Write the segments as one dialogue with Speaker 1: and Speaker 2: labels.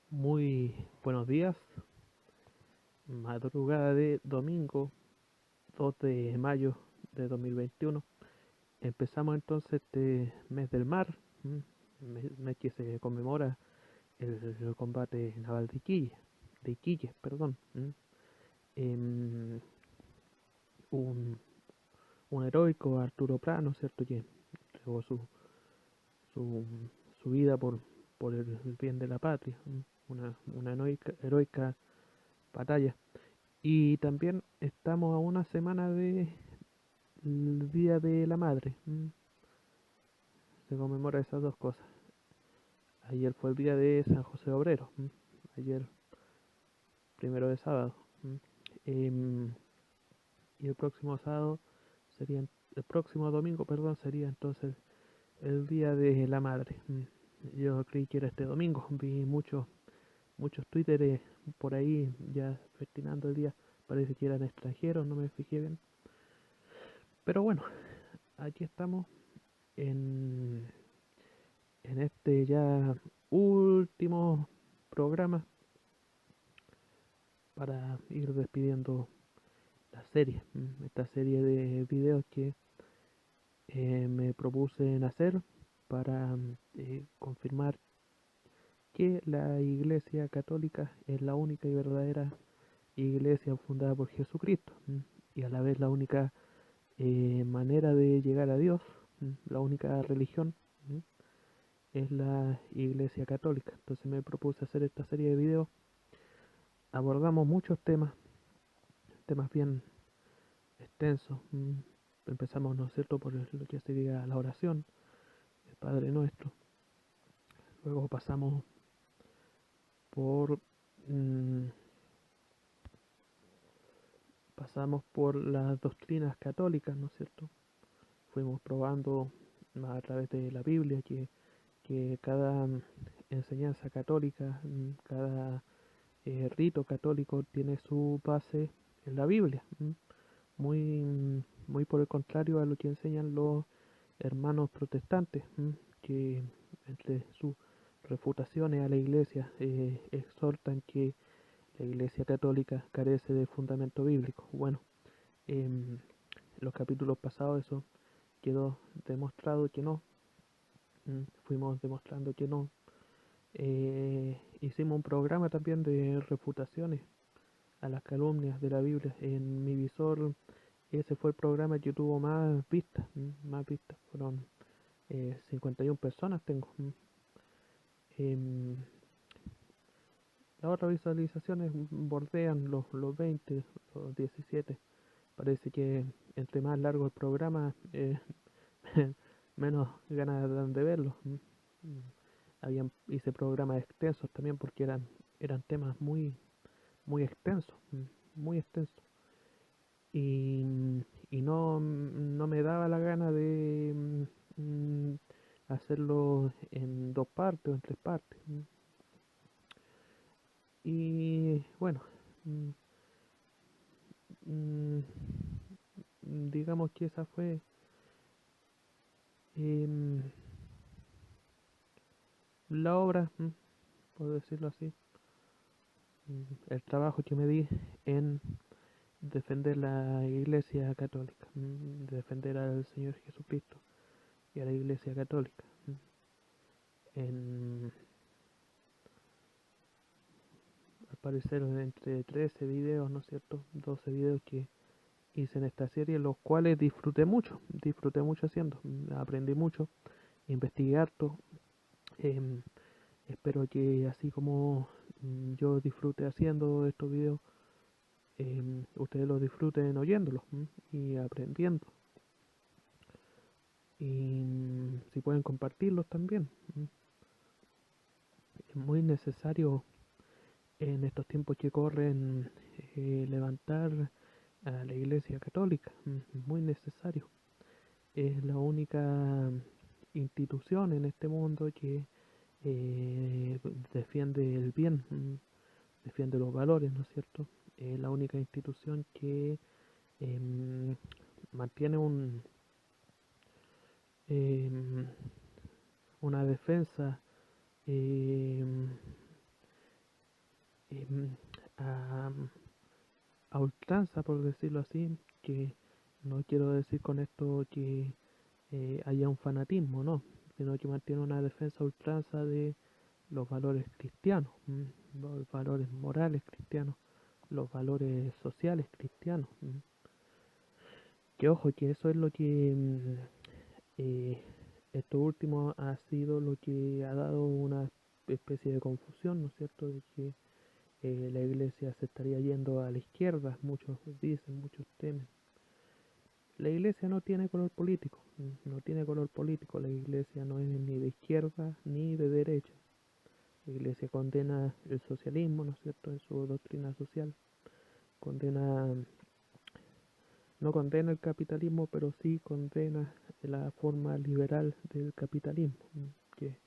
Speaker 1: Muy buenos días, madrugada de domingo 2 de mayo de 2021. Empezamos entonces este mes del mar, mes que se conmemora el combate naval de Iquique, perdón. Em, un, un heroico Arturo Prano, ¿cierto? Que entregó su, su vida por el bien de la patria, una heroica batalla. Y también estamos a una semana de el Día de la Madre. Se conmemora esas dos cosas. Ayer fue el día de San José Obrero. Ayer, primero de sábado. Em, y el próximo sábado sería, el próximo domingo, perdón, sería entonces el Día de la Madre. Yo creí que era este domingo. Vi muchos Twitter por ahí ya festinando el día. Parece que eran extranjeros, no me fijé bien. Pero bueno, aquí estamos en en este ya último programa para ir despidiendo la serie, esta serie de videos que me propuse en hacer para confirmar que la Iglesia Católica es la única y verdadera iglesia fundada por Jesucristo, y a la vez la única manera de llegar a Dios, la única religión, es la Iglesia Católica. Entonces me propuse hacer esta serie de videos. Abordamos muchos temas bien extensos. Empezamos, ¿no es cierto?, por lo que sería la oración, el Padre Nuestro. Luego por mm, pasamos por las doctrinas católicas, ¿no es cierto? Fuimos probando a través de la Biblia que cada enseñanza católica, cada rito católico tiene su base en la Biblia. Muy por el contrario a lo que enseñan los hermanos protestantes, que entre sus refutaciones a la iglesia exhortan que la iglesia católica carece de fundamento bíblico. Bueno, en los capítulos pasados eso quedó demostrado que no. Fuimos demostrando que no. Hicimos un programa también de refutaciones a las calumnias de la Biblia. En mi visor ese fue el programa que tuvo más vistas, fueron 51 personas tengo. Em, las otras visualizaciones bordean los 20, los 17. Parece que entre más largo el programa, menos ganas dan de verlo. Hice programas extensos también porque eran temas muy extensos, muy extensos. Y, y no me daba la gana de hacerlo en dos partes o en tres partes. Y bueno, mm, mm, digamos que esa fue em, la obra, por decirlo así, el trabajo que me di en defender la Iglesia Católica, defender al Señor Jesucristo y a la Iglesia Católica. En, Al parecer entre 13 videos, ¿no es cierto? 12 videos que hice en esta serie, los cuales disfruté mucho haciendo, aprendí mucho, investigué harto. em, Espero que así como yo disfrute haciendo estos videos, ustedes los disfruten oyéndolos y aprendiendo. Y si pueden compartirlos también. Es muy necesario en estos tiempos que corren levantar a la Iglesia Católica. Es muy necesario. Es la única institución en este mundo que eh, defiende el bien, defiende los valores, ¿no es cierto? Es la única institución que em, mantiene em, una defensa em, ultranza, por decirlo así, que no quiero decir con esto que haya un fanatismo, no, sino que mantiene una defensa a ultranza de los valores cristianos, los valores morales cristianos, los valores sociales cristianos. Que ojo, que eso es lo que eh, esto último ha sido lo que ha dado una especie de confusión, ¿no es cierto?, de que la iglesia se estaría yendo a la izquierda, muchos dicen, muchos temen. La iglesia no tiene color político, no tiene color político, la iglesia no es ni de izquierda ni de derecha. La iglesia condena el socialismo, ¿no es cierto?, en su doctrina social, condena, no condena el capitalismo, pero sí condena la forma liberal del capitalismo, que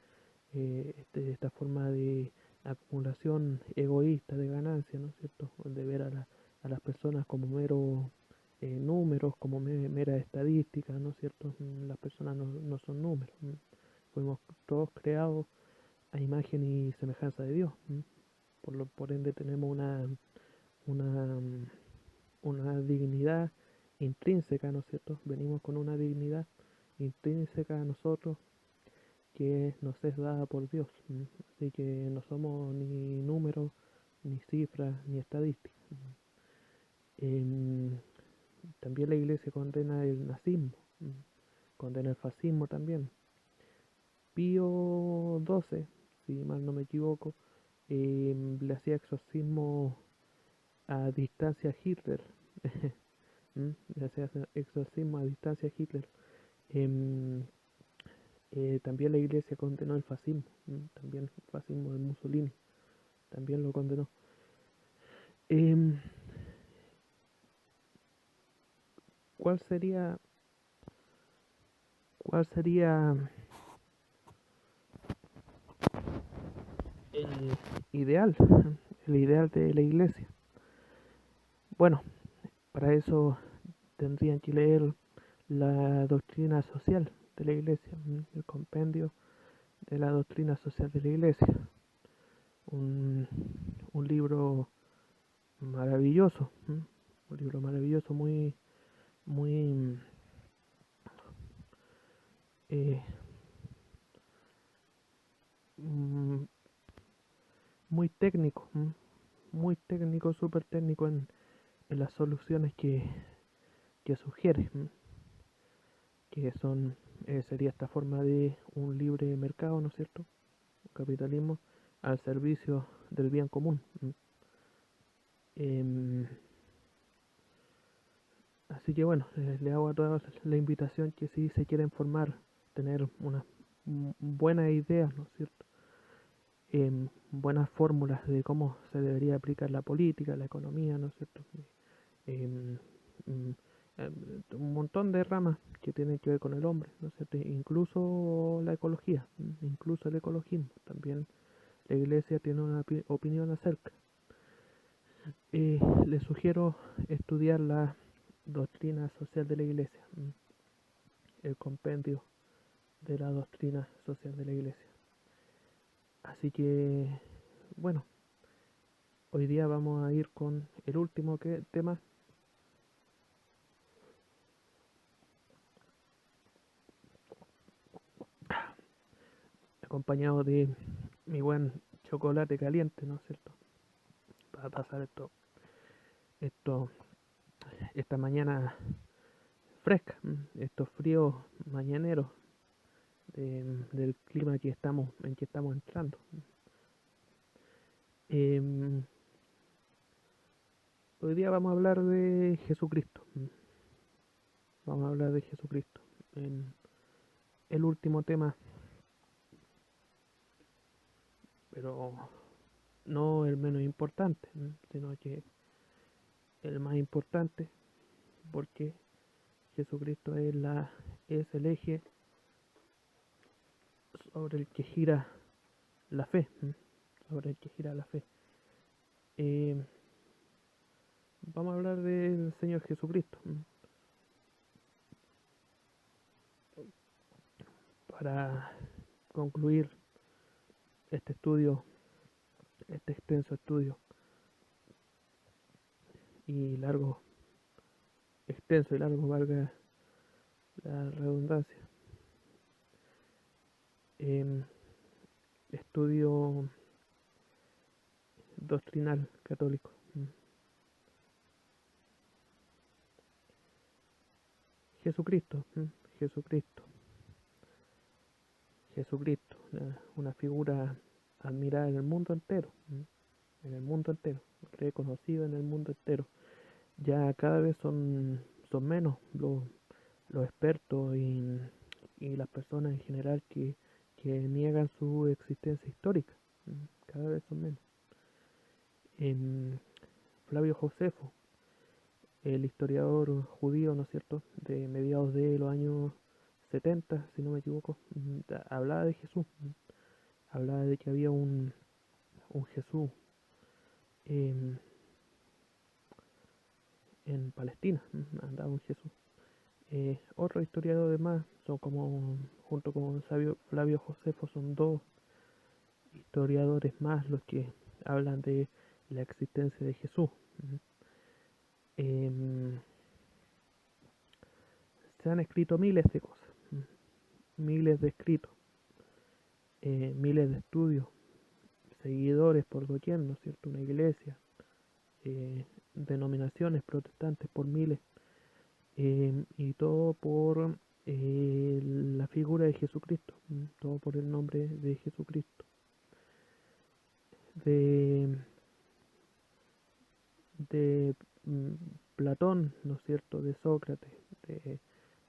Speaker 1: esta forma de acumulación egoísta de ganancias, ¿no es cierto?, de ver a las personas como meros números, como mera estadística, ¿no es cierto? Las personas no son números. Fuimos todos creados a imagen y semejanza de Dios. Por ende tenemos una, una dignidad intrínseca, ¿no es cierto? Venimos con una dignidad intrínseca a nosotros que nos es dada por Dios. Así que no somos ni números, ni cifras, ni estadísticas. Em, También la iglesia condena el nazismo, condena el fascismo también. Pío XII, si mal no me equivoco, le hacía exorcismo a distancia a Hitler. Le hacía exorcismo a distancia a Hitler. Em, También la iglesia condenó el fascismo, también el fascismo de Mussolini, también lo condenó. Em, ¿Cuál sería, cuál sería el ideal, el ideal de la iglesia? Bueno, para eso tendrían que leer la doctrina social de la iglesia, el compendio de la doctrina social de la iglesia, un, un libro maravilloso, un libro maravilloso, muy eh, mm, muy técnico, muy técnico, súper técnico en las soluciones que sugiere, que son, sería esta forma de un libre mercado, ¿no es cierto? Un capitalismo al servicio del bien común. Em, Así que bueno, le hago a todos la invitación que si se quieren formar, tener unas buenas ideas, ¿no es cierto? Buenas fórmulas de cómo se debería aplicar la política, la economía, ¿no es cierto? Em, mm, un montón de ramas que tienen que ver con el hombre, ¿no es cierto? Incluso la ecología, incluso el ecologismo. También la iglesia tiene una opinión acerca. Les sugiero estudiar la doctrina social de la iglesia, el compendio de la doctrina social de la iglesia. Así que, bueno, hoy día vamos a ir con el último tema, acompañado de mi buen chocolate caliente, ¿no es cierto? Para pasar esto, esta mañana fresca, estos fríos mañaneros del clima en que estamos entrando. Em, Hoy día vamos a hablar de Jesucristo. Vamos a hablar de Jesucristo en el último tema, pero no el menos importante, sino que el más importante, porque Jesucristo es el eje sobre el que gira la fe, sobre el que gira la fe. Eh, Vamos a hablar del Señor Jesucristo. Para concluir este estudio, este extenso estudio y largo, extenso y largo, valga la redundancia. Em, Estudio doctrinal católico. Jesucristo, Jesucristo, Jesucristo, una figura admirada en el mundo entero, en el mundo entero, reconocido en el mundo entero. Ya cada vez son menos los expertos y las personas en general que niegan su existencia histórica. Cada vez son menos. En Flavio Josefo, el historiador judío, ¿no es cierto?, de mediados de los años 70, si no me equivoco, hablaba de Jesús, hablaba de que había un Jesús en, en Palestina, andaba un Jesús. Otros historiadores más son como, junto con Flavio Josefo, son dos historiadores más los que hablan de la existencia de Jesús. Em, Se han escrito miles de cosas, miles de escritos, miles de estudios, seguidores por doquier, ¿no es cierto? Una iglesia, denominaciones protestantes por miles, y todo por la figura de Jesucristo, todo por el nombre de Jesucristo. De, de Platón, ¿no es cierto?, de Sócrates,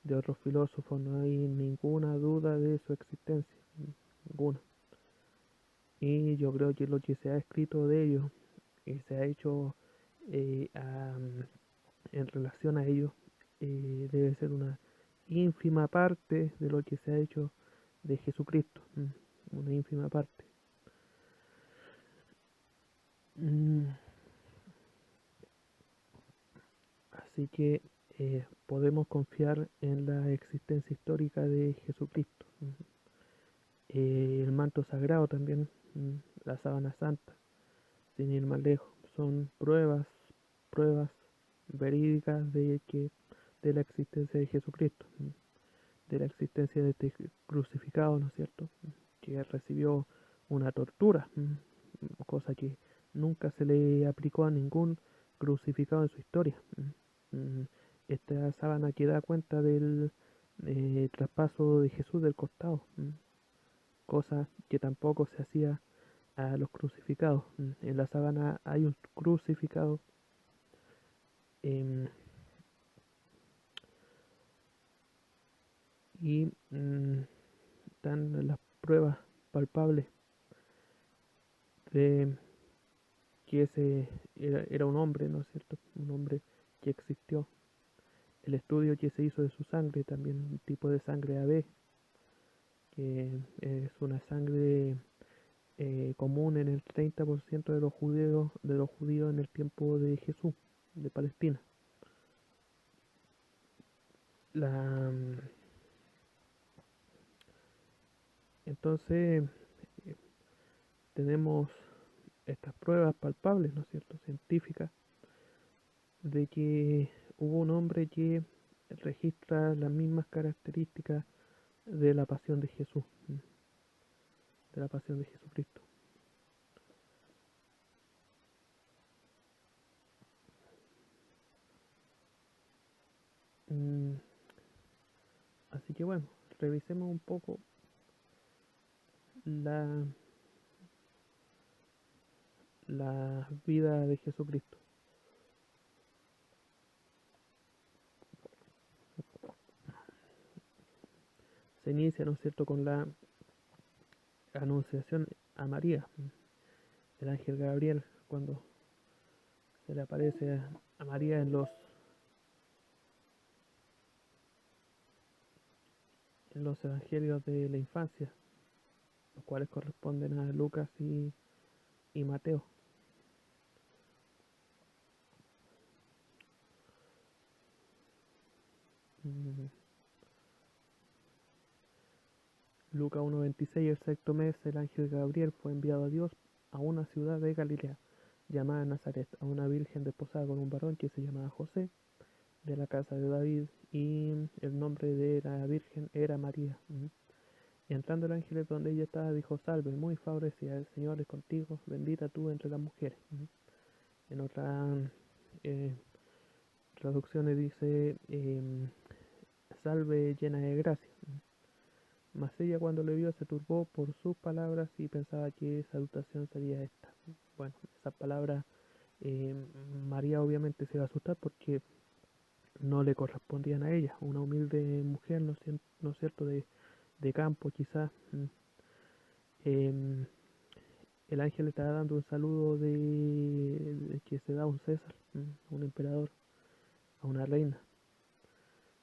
Speaker 1: de otros filósofos, no hay ninguna duda de su existencia, ninguna. Y yo creo que lo que se ha escrito de ellos y se ha hecho eh, a, en relación a ellos debe ser una ínfima parte de lo que se ha hecho de Jesucristo, una ínfima parte. Mm, Así que podemos confiar en la existencia histórica de Jesucristo. El manto sagrado también, la sábana santa, sin ir más lejos, son pruebas verídicas de la existencia de Jesucristo, de la existencia de este crucificado, ¿no es cierto?, que recibió una tortura, cosa que nunca se le aplicó a ningún crucificado en su historia. Esta sábana que da cuenta del traspaso de Jesús del costado, cosa que tampoco se hacía a los crucificados. En la sábana hay un crucificado, em, y están las pruebas palpables de que ese era un hombre, ¿no es cierto? Un hombre que existió. El estudio que se hizo de su sangre, también un tipo de sangre AB, que es una sangre común en el 30% de los judíos en el tiempo de Jesús, de Palestina. La, entonces tenemos estas pruebas palpables, ¿no es cierto?, científicas, de que hubo un hombre que registra las mismas características de la pasión de Jesús, de la pasión de Jesucristo. Mm, Así que bueno, revisemos un poco la, la vida de Jesucristo. Se inicia, ¿no es cierto?, con la anunciación a María, el ángel Gabriel, cuando se le aparece a María en los evangelios de la infancia, los cuales corresponden a Lucas y Mateo. Mm, Lucas 1:26, el sexto mes, el ángel Gabriel fue enviado a Dios a una ciudad de Galilea, llamada Nazaret, a una virgen desposada con un varón que se llamaba José, de la casa de David, y el nombre de la virgen era María. Y entrando el ángel donde ella estaba, dijo: Salve, muy favorecida, el Señor es contigo, bendita tú entre las mujeres. En otras eh, traducciones dice: Salve, llena de gracia. Mas ella, cuando le vio, se turbó por sus palabras y pensaba que salutación sería esta. Bueno, esas palabras, eh, María obviamente se iba a asustar porque no le correspondían a ella, una humilde mujer, ¿no es cierto?, de campo quizás. Em, el ángel le estaba dando un saludo de que se da a un César, a un emperador, a una reina.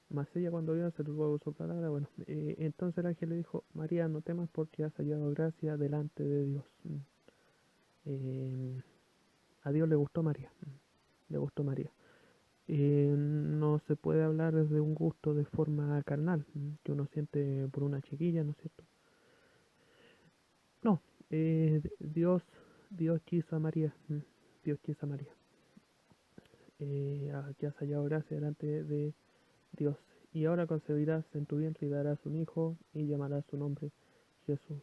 Speaker 1: Mas ella, cuando vio, se turbó por su palabra. Bueno, entonces el ángel le dijo: María, no temas, porque has hallado gracia delante de Dios. Eh, a Dios le gustó María. Le gustó María. No se puede hablar de un gusto de forma carnal, que uno siente por una chiquilla, ¿no es cierto? No, Dios quiso a María. Dios quiso a María. Que has hallado gracia delante de Dios. Y ahora concebirás en tu vientre y darás un hijo y llamarás su nombre Jesús.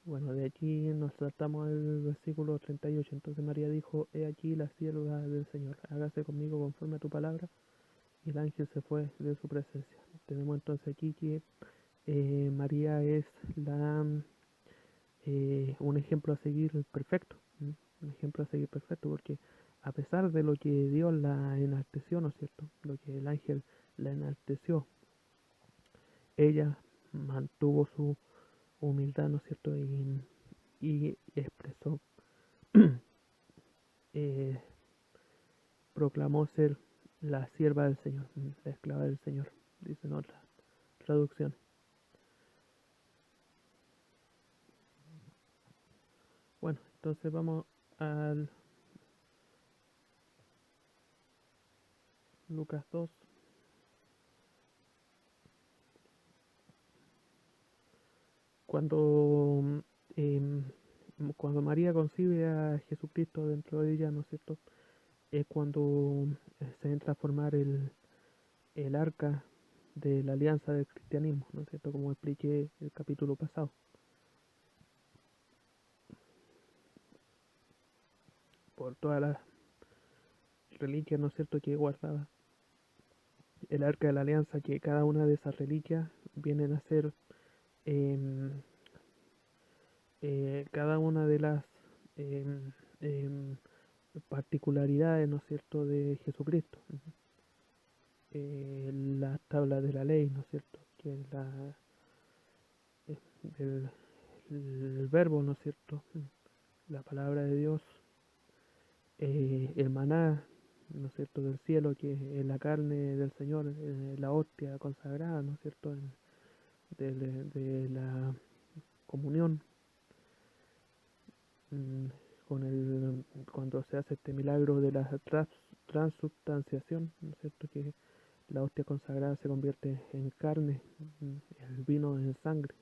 Speaker 1: Bueno, de aquí nos saltamos al versículo 38. Entonces María dijo: He aquí la sierva del Señor, hágase conmigo conforme a tu palabra. Y el ángel se fue de su presencia. Tenemos entonces aquí que María es un ejemplo a seguir perfecto. Un ejemplo a seguir perfecto, porque a pesar de lo que Dios la enalteció, ¿no es cierto?, lo que el ángel la enalteció, ella mantuvo su humildad, ¿no es cierto?, y expresó, eh, proclamó ser la sierva del Señor, la esclava del Señor, dicen otras traducciones. Bueno, entonces vamos al Lucas 2. Cuando, em, cuando María concibe a Jesucristo dentro de ella, ¿no es cierto?, es cuando se entra a formar el arca de la alianza del cristianismo, ¿no es cierto?, como expliqué el capítulo pasado. Por todas las reliquias, ¿no es cierto?, que guardaba el arca de la alianza, que cada una de esas reliquias vienen a ser em, cada una de las em, em, particularidades, ¿no es cierto?, de Jesucristo. La tabla de la ley, ¿no es cierto?, que es eh, el, el verbo, ¿no es cierto?, la palabra de Dios, el maná, ¿no es cierto?, del cielo, que es la carne del Señor, la hostia consagrada, ¿no es cierto?, de la comunión, mm, cuando se hace este milagro de la transubstanciación, ¿no es cierto?, que la hostia consagrada se convierte en carne, el vino en sangre.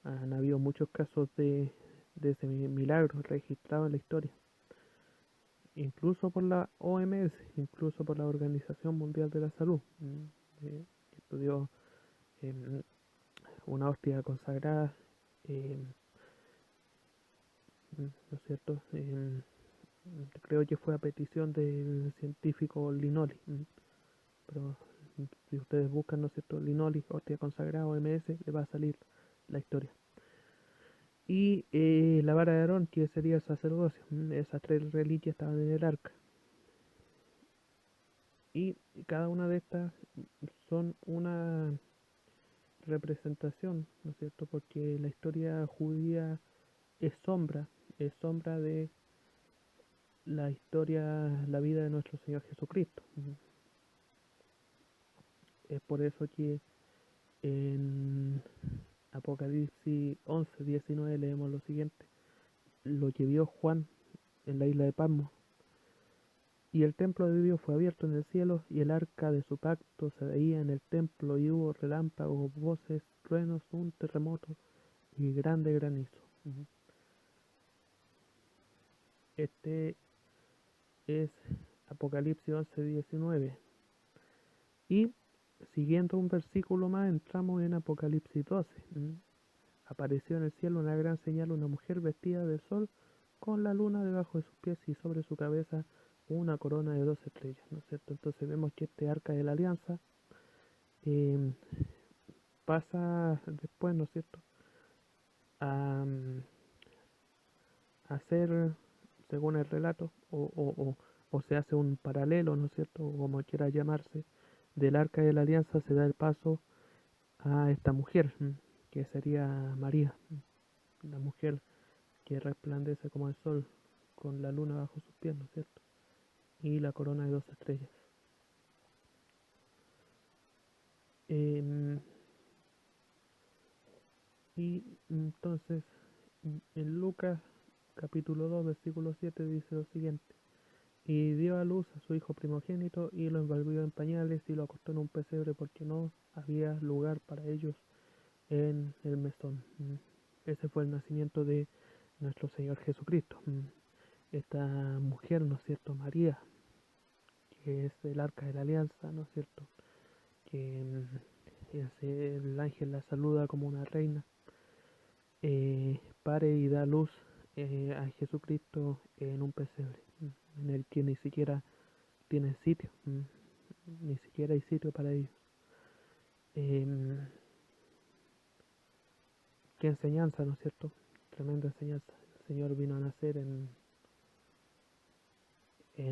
Speaker 1: Han habido muchos casos de ese milagro registrado en la historia, incluso por la OMS, incluso por la Organización Mundial de la Salud, que estudió eh, una hostia consagrada, eh, ¿no es cierto? Creo que fue a petición del científico Linoli, pero si ustedes buscan, ¿no es cierto?, Linoli, hostia consagrada, OMS, le va a salir la historia. Y la vara de Aarón, que sería el sacerdocio. Esas tres reliquias estaban en el arca. Y cada una de estas son una representación, ¿no es cierto? Porque la historia judía es sombra de la historia, la vida de nuestro Señor Jesucristo. Es por eso que en Apocalipsis 11:19 leemos lo siguiente: lo que vio Juan en la isla de Patmos. Y el templo de Dios fue abierto en el cielo, y el arca de su pacto se veía en el templo, y hubo relámpagos, voces, truenos, un terremoto y grande granizo. Este es Apocalipsis 11:19. Y siguiendo un versículo más, entramos en Apocalipsis 12. Apareció en el cielo una gran señal, una mujer vestida de sol, con la luna debajo de sus pies y sobre su cabeza una corona de 2 estrellas, ¿no es cierto? Entonces vemos que este arca de la alianza eh, pasa después, ¿no es cierto?, a, a ser, según el relato, o se hace un paralelo, ¿no es cierto?, o como quiera llamarse, del arca de la alianza se da el paso a esta mujer, que sería María, la mujer que resplandece como el sol, con la luna bajo sus pies, ¿no es cierto?, y la corona de 2 estrellas. Em, y entonces, en Lucas capítulo 2, versículo 7 dice lo siguiente: y dio a luz a su hijo primogénito y lo envolvió en pañales y lo acostó en un pesebre porque no había lugar para ellos en el mesón. Ese fue el nacimiento de nuestro Señor Jesucristo. Esta mujer, ¿no es cierto?, María, que es el arca de la alianza, ¿no es cierto?, que el ángel la saluda como una reina, pare y da luz a Jesucristo en un pesebre, en el que ni siquiera tiene sitio, ni siquiera hay sitio para ellos. Eh, qué enseñanza, ¿no es cierto? Tremenda enseñanza. El Señor vino a nacer en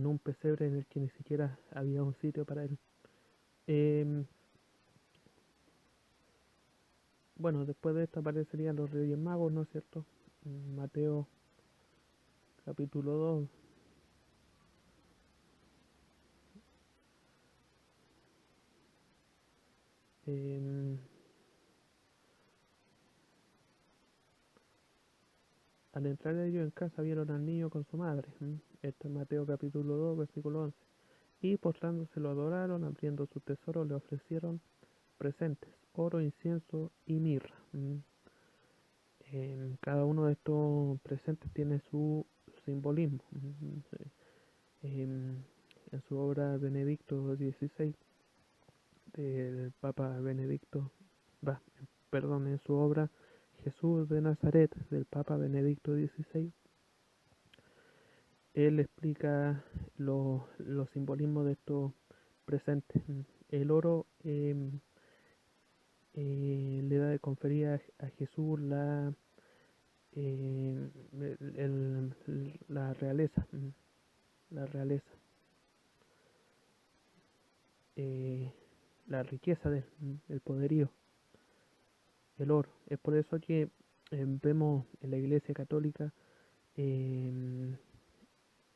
Speaker 1: un pesebre en el que ni siquiera había un sitio para él. Eh, bueno, después de esto aparecerían los Reyes Magos, ¿no es cierto? Mateo capítulo 2. Eh, al entrar ellos en casa vieron al niño con su madre. Esto es Mateo capítulo 2, versículo 11. Y postrándose lo adoraron, abriendo su tesoro le ofrecieron presentes, oro, incienso y mirra. Cada uno de estos presentes tiene su simbolismo. En su obra Benedicto XVI, del Papa Benedicto, perdón, en su obra Jesús de Nazaret, del Papa Benedicto XVI, él explica los simbolismos de estos presentes. El oro le da de conferir a Jesús eh, la realeza, la realeza, eh, la riqueza de el poderío, el oro. Es por eso que vemos en la Iglesia Católica eh,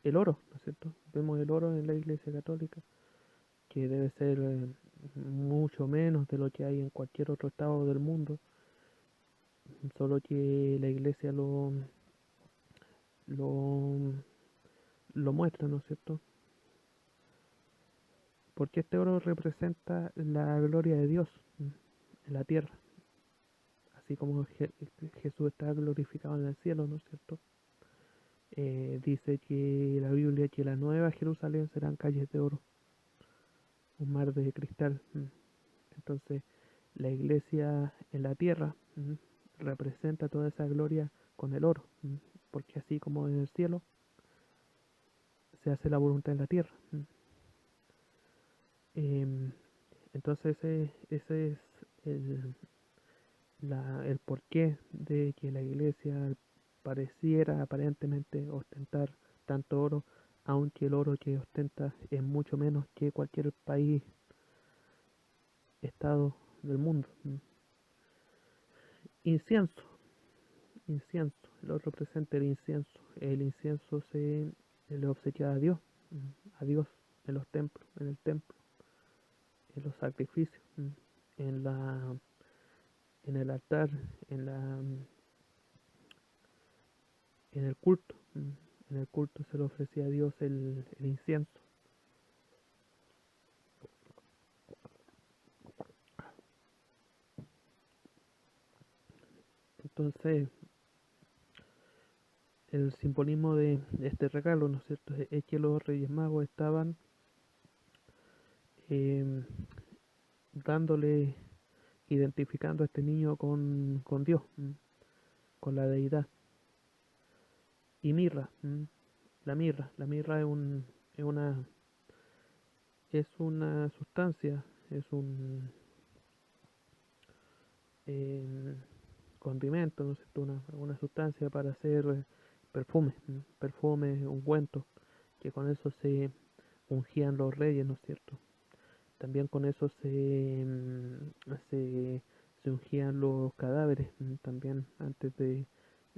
Speaker 1: el oro, ¿no es cierto? Vemos el oro en la Iglesia Católica, que debe ser mucho menos de lo que hay en cualquier otro estado del mundo, solo que la Iglesia lo, lo muestra, ¿no es cierto? Porque este oro representa la gloria de Dios en la tierra, así como Jesús está glorificado en el cielo, ¿no es cierto? Dice que la Biblia que la nueva Jerusalén serán calles de oro, un mar de cristal. Entonces, la iglesia en la tierra representa toda esa gloria con el oro, porque así como en el cielo se hace la voluntad en la tierra. Em, entonces, ese es el, el porqué de que la iglesia pareciera aparentemente ostentar tanto oro, aunque el oro que ostenta es mucho menos que cualquier país, estado del mundo. Incienso, incienso, el otro presente, el incienso. El incienso se le obsequia a Dios, a Dios en los templos, en el templo, en los sacrificios, en la, en el altar, en la, en el culto. En el culto se le ofrecía a Dios el incienso. Entonces, el simbolismo de este regalo, ¿no es cierto? Es que los Reyes Magos estaban eh, dándole, identificando a este niño con Dios, con la deidad. Y mirra, la mirra es una sustancia, es un eh, condimento, ¿no es cierto? Una sustancia para hacer perfume, perfume, ungüento, que con eso se ungían los reyes, ¿no es cierto? También con eso se ungían los cadáveres, también antes de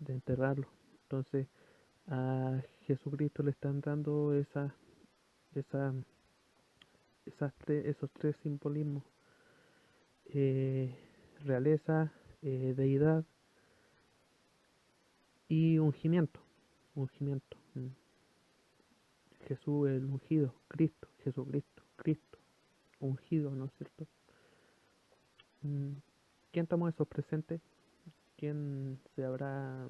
Speaker 1: enterrarlos. Entonces a Jesucristo le están dando esa, esos tres simbolismos: eh, realeza, deidad y ungimiento. Ungimiento. Jesús el ungido, Cristo, Jesucristo, Cristo, ungido, ¿no es cierto? Mm, ¿Quién tomó esos presentes? ¿Quién se habrá,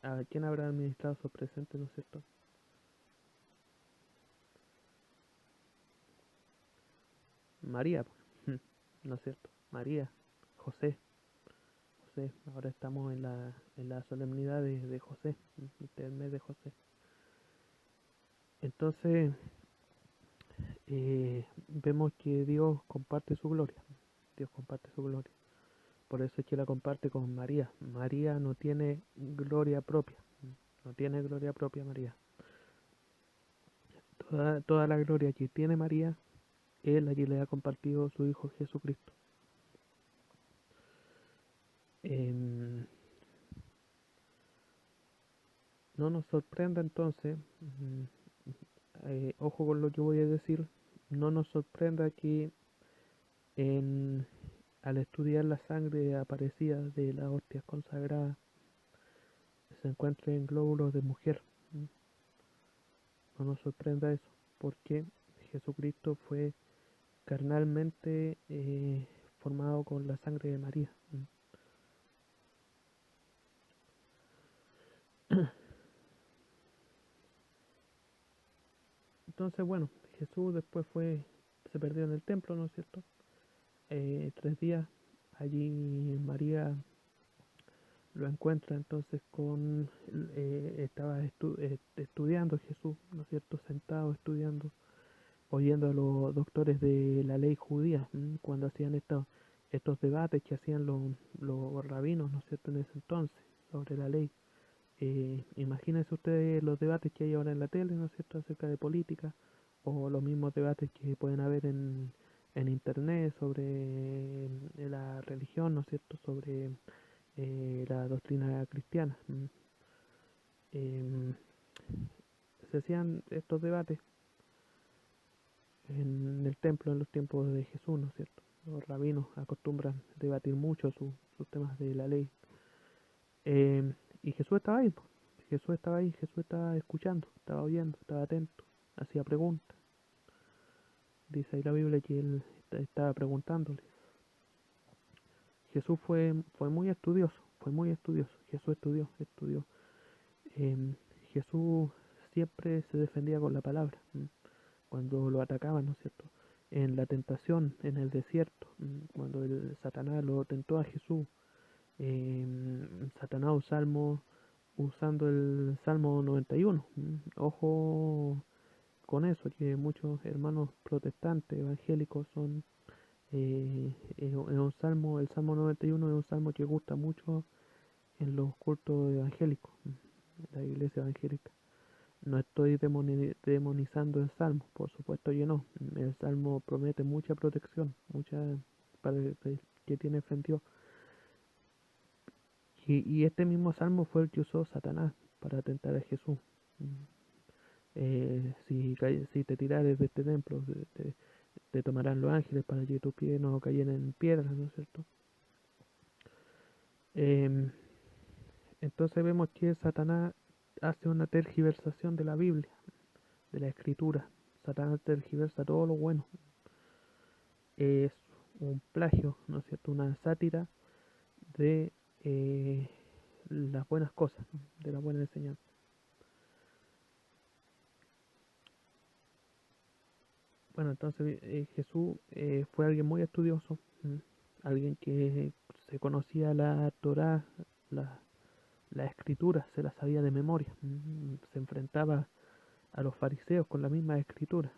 Speaker 1: a quién habrá administrado esos presentes, ¿no es cierto? María, pues, ¿no es cierto? María, José, José. Ahora estamos en la solemnidad de José, del mes de José. Entonces, vemos que Dios comparte su gloria. Dios comparte su gloria. Por eso es que la comparte con María. María no tiene gloria propia. No tiene gloria propia María. Toda la gloria que tiene María es la que le ha compartido su Hijo Jesucristo. Em, no nos sorprenda entonces, ojo con lo que voy a decir, no nos sorprenda que en, al estudiar la sangre aparecida de las hostias consagradas se encuentren glóbulos de mujer. No nos sorprenda eso, porque Jesucristo fue carnalmente formado con la sangre de María. Entonces, bueno, Jesús después se perdió en el templo, ¿no es cierto? 3 días. Allí María lo encuentra entonces estaba estudiando Jesús, ¿no es cierto? Sentado estudiando, oyendo a los doctores de la ley judía, cuando hacían estos debates que hacían los rabinos, ¿no es cierto?, en ese entonces, sobre la ley. Imagínense ustedes los debates que hay ahora en la tele, ¿no es cierto?, acerca de política, o los mismos debates que pueden haber en internet sobre la religión, ¿no es cierto?, sobre la doctrina cristiana. Em, Se hacían estos debates en el templo en los tiempos de Jesús, ¿no es cierto? Los rabinos acostumbran debatir mucho sus temas de la ley. Y Jesús estaba ahí, pues. Jesús estaba ahí, Jesús estaba escuchando, estaba oyendo, estaba atento, hacía preguntas. Dice ahí la Biblia que él estaba preguntándole. Jesús fue muy estudioso, fue muy estudioso. Jesús estudió. Eh, Jesús siempre se defendía con la palabra. Cuando lo atacaban, ¿no es cierto? En la tentación, en el desierto, cuando el Satanás lo tentó a Jesús, Satanás usando el Salmo 91. Ojo con eso, que muchos hermanos protestantes, evangélicos, es un salmo, el Salmo 91 es un salmo que gusta mucho en los cultos evangélicos, en la iglesia evangélica. No estoy demonizando el salmo, por supuesto que no. El salmo promete mucha protección, mucha para el que tiene fe en Dios. Y este mismo salmo fue el que usó Satanás para tentar a Jesús. Si te tirares de este templo, te tomarán los ángeles para que tus pies no cayeren en piedras, ¿no es cierto? Em, entonces vemos que Satanás hace una tergiversación de la Biblia, de la Escritura. Satanás tergiversa todo lo bueno. Es un plagio, ¿no es cierto? Una sátira de las buenas cosas, de la buena enseñanza. Bueno, entonces Jesús fue alguien muy estudioso, alguien que se conocía la Torá, la, la escritura, se la sabía de memoria, se enfrentaba a los fariseos con la misma escritura.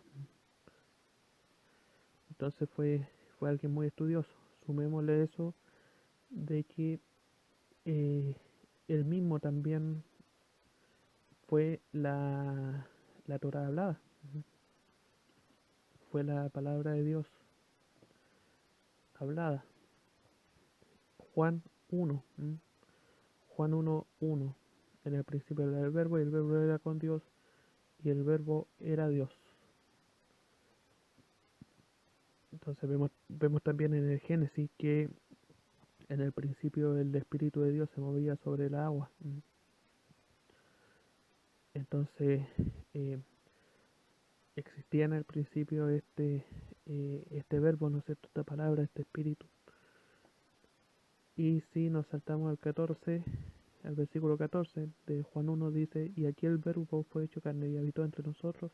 Speaker 1: Entonces fue alguien muy estudioso. Sumémosle eso de que eh, él mismo también fue la Torá hablada, fue la palabra de Dios hablada. Juan 1, Juan 1:1. En el principio era el verbo y el verbo era con Dios y el verbo era Dios. Entonces vemos también en el Génesis que en el principio el Espíritu de Dios se movía sobre el agua. Entonces eh, existía en el principio este verbo, ¿no es cierto? Esta palabra, este espíritu. Y si nos saltamos al 14, al versículo 14 de Juan 1 dice, y aquí el verbo fue hecho carne y habitó entre nosotros,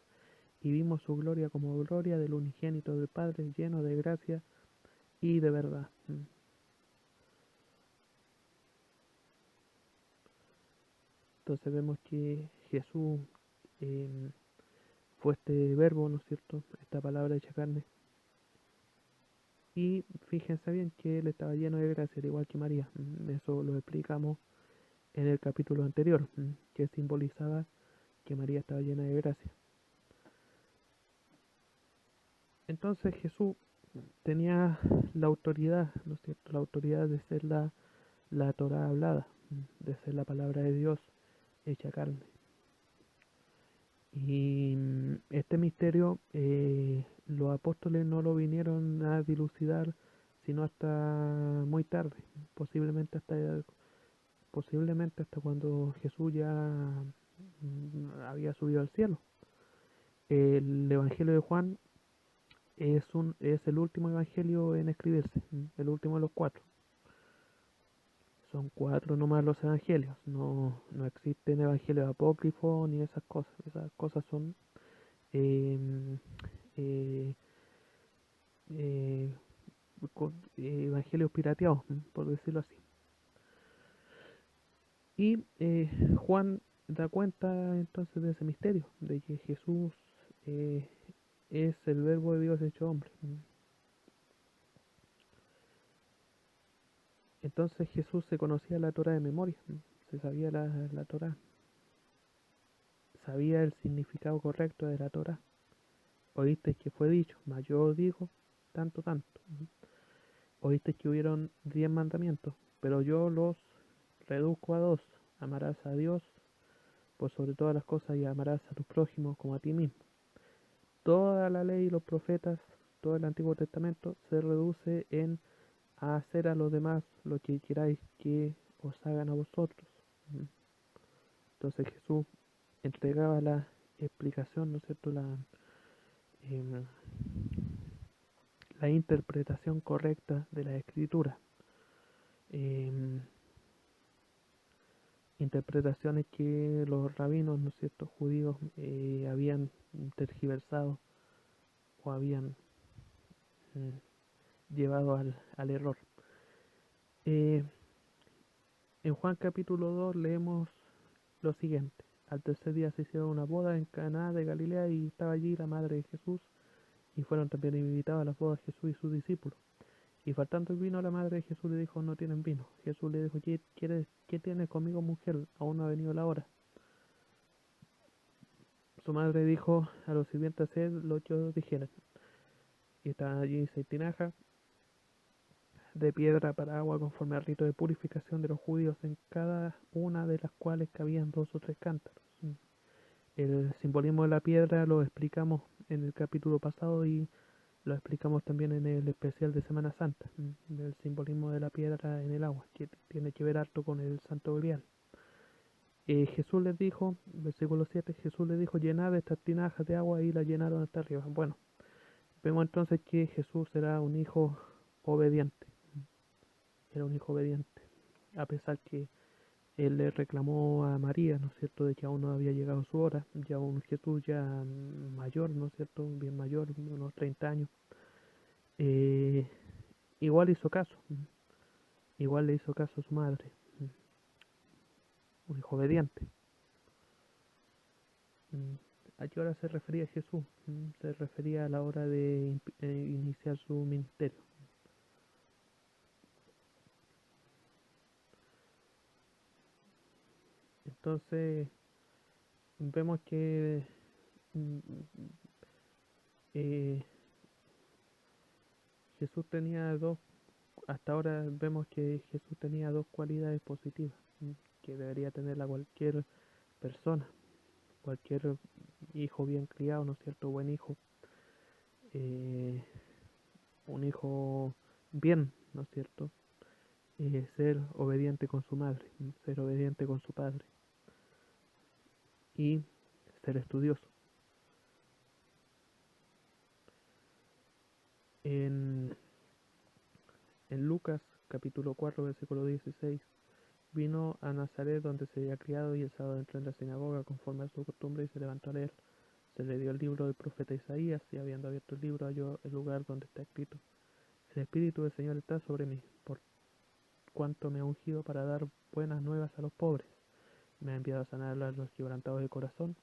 Speaker 1: y vimos su gloria como gloria del unigénito del Padre, lleno de gracia y de verdad. Entonces vemos que Jesús eh, fue este verbo, ¿no es cierto? Esta palabra hecha carne. Y fíjense bien que él estaba lleno de gracia, al igual que María. Eso lo explicamos en el capítulo anterior, que simbolizaba que María estaba llena de gracia. Entonces Jesús tenía la autoridad, ¿no es cierto? La autoridad de ser la Torá hablada, de ser la palabra de Dios hecha carne. Y este misterio los apóstoles no lo vinieron a dilucidar sino hasta muy tarde, posiblemente hasta cuando Jesús ya había subido al cielo. El Evangelio de Juan es el último evangelio en escribirse, el último de los cuatro. Son cuatro nomás los evangelios, no existen evangelios apócrifos ni esas cosas. Esas cosas son eh, eh, eh, evangelios pirateados, por decirlo así. Y Juan da cuenta entonces de ese misterio, de que Jesús eh, es el verbo de Dios hecho hombre. Entonces Jesús se conocía la Torah de memoria, se sabía la Torah, sabía el significado correcto de la Torah. Oíste que fue dicho, mas yo digo tanto, tanto. Oíste que hubieron 10 mandamientos, pero yo los reduzco a dos. Amarás a Dios por sobre todas las cosas y amarás a tu prójimo como a ti mismo. Toda la ley y los profetas, todo el Antiguo Testamento se reduce en a hacer a los demás lo que queráis que os hagan a vosotros. Entonces Jesús entregaba la explicación, ¿no es cierto? Eh, la interpretación correcta de la escritura. Eh, Interpretaciones que los rabinos, ¿no es cierto?, judíos habían tergiversado o habían llevado al error. Eh, en Juan capítulo 2 leemos lo siguiente. Al tercer día se hicieron una boda en Caná de Galilea y estaba allí la madre de Jesús y fueron también invitados a las bodas Jesús y sus discípulos. Y faltando el vino, la madre de Jesús le dijo, no tienen vino. Jesús le dijo, ¿qué tienes conmigo, mujer? Aún no ha venido la hora. Su madre dijo a los sirvientes, hacer lo que ellos dijeran. Y estaban allí 6 tinajas de piedra para agua conforme al rito de purificación de los judíos, en cada una de las cuales cabían 2 o 3 cántaros. El simbolismo de la piedra lo explicamos en el capítulo pasado y lo explicamos también en el especial de Semana Santa, el simbolismo de la piedra en el agua, que tiene que ver harto con el Santo Grial. Jesús les dijo, versículo 7, Jesús les dijo, llenad estas tinajas de agua y las llenaron hasta arriba. Bueno, vemos entonces que Jesús era un hijo obediente, era un hijo obediente, a pesar que él le reclamó a María, ¿no es cierto?, de que aún no había llegado su hora, ya un Jesús ya mayor, ¿no es cierto?, bien mayor, unos 30 años, eh, igual hizo caso, igual le hizo caso a su madre, un hijo obediente. ¿A qué hora se refería Jesús? Se refería a la hora de iniciar su ministerio. Entonces vemos que mm, eh, Jesús tenía dos, hasta ahora vemos que Jesús tenía dos cualidades positivas que debería tenerla cualquier persona, cualquier hijo bien criado, ¿no es cierto? Buen hijo, eh, un hijo bien, ¿no es cierto? Ser obediente con su madre, ser obediente con su padre y ser estudioso. En, en Lucas capítulo 4 versículo 16 vino a Nazaret donde se había criado y el sábado entró en la sinagoga conforme a su costumbre y se levantó a leer. Se le dio el libro del profeta Isaías y habiendo abierto el libro halló el lugar donde está escrito: el Espíritu del Señor está sobre mí, por cuanto me ha ungido para dar buenas nuevas a los pobres. Me ha enviado a sanar a los quebrantados de corazón,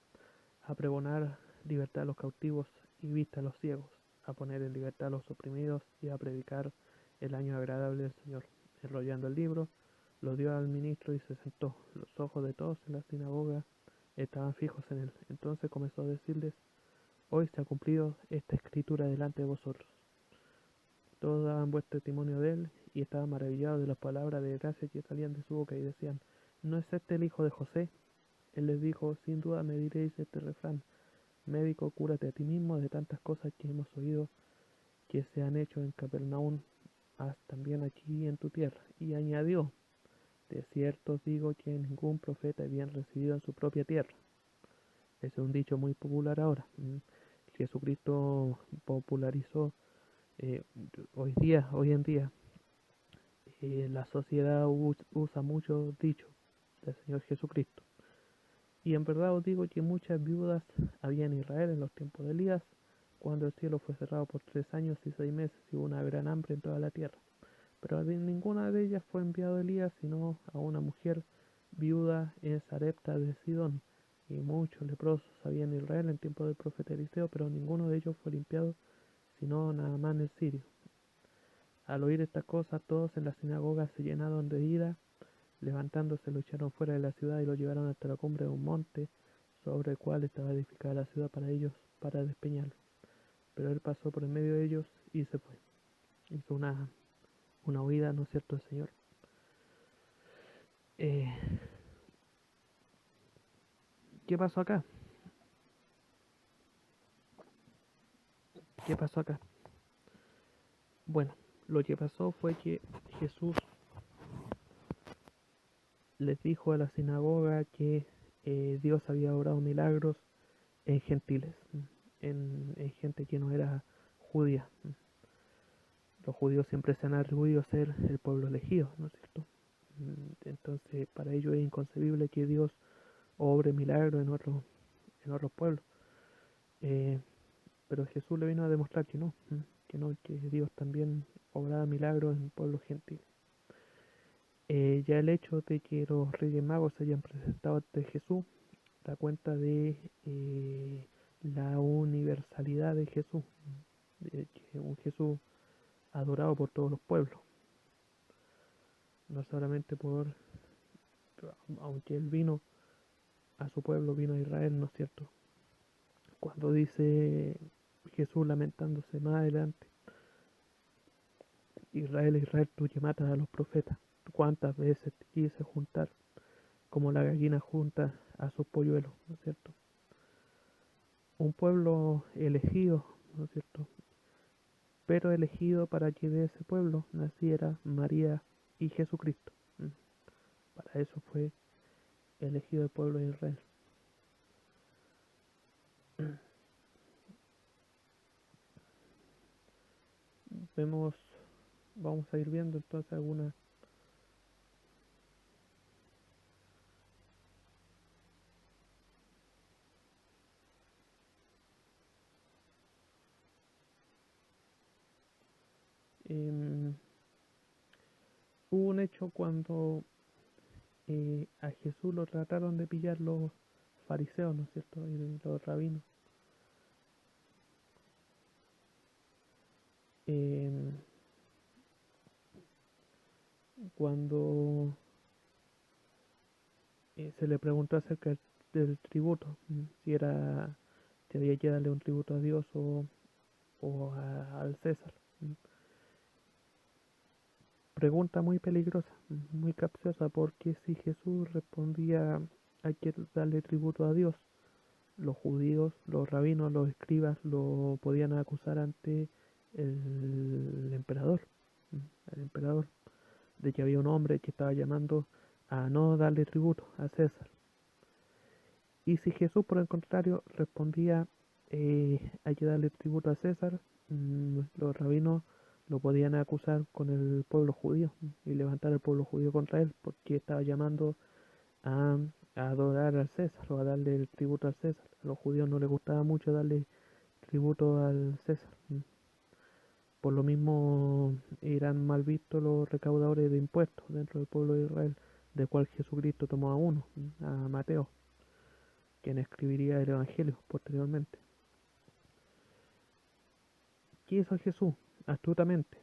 Speaker 1: a pregonar libertad a los cautivos y vista a los ciegos, a poner en libertad a los oprimidos y a predicar el año agradable del Señor. Enrollando el libro, lo dio al ministro y se sentó. Los ojos de todos en la sinagoga estaban fijos en él. Entonces comenzó a decirles: hoy se ha cumplido esta escritura delante de vosotros. Todos daban buen testimonio de él y estaban maravillados de las palabras de gracia que salían de su boca y decían: ¿no es este el hijo de José? Él les dijo: sin duda me diréis este refrán: médico, cúrate a ti mismo, de tantas cosas que hemos oído que se han hecho en Capernaum, haz también aquí en tu tierra. Y añadió: de cierto os digo que ningún profeta es bien recibido en su propia tierra. Ese es un dicho muy popular ahora. Jesucristo popularizó eh, hoy en día. La sociedad usa muchos dichos del Señor Jesucristo. Y en verdad os digo que muchas viudas había en Israel en los tiempos de Elías, cuando el cielo fue cerrado por 3 años y 6 meses y hubo una gran hambre en toda la tierra. Pero a ninguna de ellas fue enviado Elías, sino a una mujer viuda en Sarepta de Sidón. Y muchos leprosos había en Israel en tiempo del profeta Eliseo, pero ninguno de ellos fue limpiado, sino Naamán el sirio. Al oír estas cosas, todos en la sinagoga se llenaron de ira. Levantándose, lo echaron fuera de la ciudad y lo llevaron hasta la cumbre de un monte sobre el cual estaba edificada la ciudad para ellos, para despeñarlo. Pero él pasó por en medio de ellos y se fue. Hizo una huida, ¿no es cierto?, el Señor. Eh, ¿Qué pasó acá? ¿Qué pasó acá? Bueno, lo que pasó fue que Jesús les dijo a la sinagoga que Dios había obrado milagros en gentiles, en gente que no era judía. Los judíos siempre se han atribuido ser el pueblo elegido, ¿no es cierto? Entonces, para ellos es inconcebible que Dios obre milagros en otros pueblos. Eh, pero Jesús le vino a demostrar que no, que Dios también obraba milagros en pueblos gentiles. Ya el hecho de que los reyes magos se hayan presentado ante Jesús da cuenta de la universalidad de Jesús, de que un Jesús adorado por todos los pueblos, no solamente aunque él vino a su pueblo, vino a Israel, ¿no es cierto? Cuando dice Jesús lamentándose más adelante: Israel, Israel, tú que matas a los profetas, ¿cuántas veces te quise juntar como la gallina junta a sus polluelos? ¿No es cierto? Un pueblo elegido, ¿no es cierto?, pero elegido para que de ese pueblo naciera María y Jesucristo. Para eso fue elegido el pueblo de Israel. Vemos, vamos a ir viendo entonces hubo un hecho cuando a Jesús lo trataron de pillar los fariseos, ¿no es cierto? Y los rabinos. Em, Cuando se le preguntó acerca del tributo, si había que darle un tributo a Dios al César. Pregunta muy peligrosa, muy capciosa, porque si Jesús respondía hay que darle tributo a Dios, los judíos, los rabinos, los escribas lo podían acusar ante el emperador, el emperador, de que había un hombre que estaba llamando a no darle tributo a César. Y si Jesús, por el contrario, respondía hay que darle tributo a César, los rabinos lo podían acusar con el pueblo judío y levantar al pueblo judío contra él porque estaba llamando a, a adorar al César o a darle el tributo al César. A los judíos no les gustaba mucho darle tributo al César. Por lo mismo eran mal vistos los recaudadores de impuestos dentro del pueblo de Israel, del cual Jesucristo tomó a uno, a Mateo, quien escribiría el Evangelio posteriormente. ¿Qué hizo Jesús? Astutamente.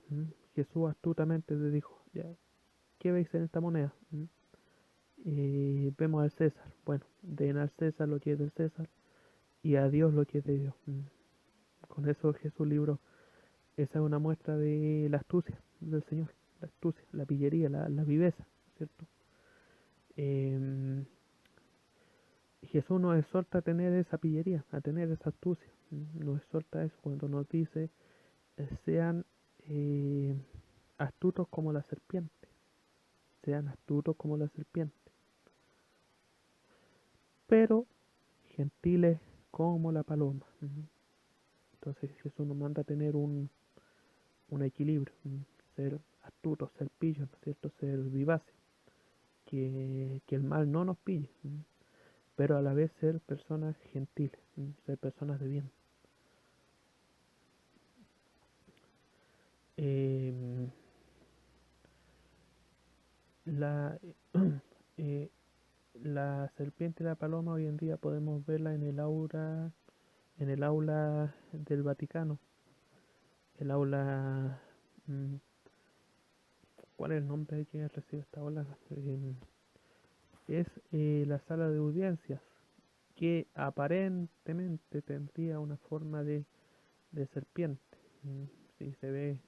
Speaker 1: Jesús astutamente le dijo, ya, ¿qué veis en esta moneda? Vemos al César. Bueno, den al César lo que es del César y a Dios lo que es de Dios. Con eso Jesús libró. Esa es una muestra de la astucia del Señor, la astucia, la pillería, la viveza, ¿cierto? Eh, Jesús nos exhorta a tener esa pillería, a tener esa astucia. Nos exhorta a eso cuando nos dice, sean eh, astutos como la serpiente, sean astutos como la serpiente, pero gentiles como la paloma. Entonces Jesús nos manda a tener un equilibrio, ser astutos, ser pillos, ¿no es cierto? Ser vivaces, que el mal no nos pille, pero a la vez ser personas gentiles, ser personas de bien. Eh, la, eh, la serpiente y la paloma hoy en día podemos verla en el aula del Vaticano, el aula, mm, ¿cuál es el nombre de quien recibe esta aula? Es la sala de audiencias, que aparentemente tendría una forma de serpiente. Si se ve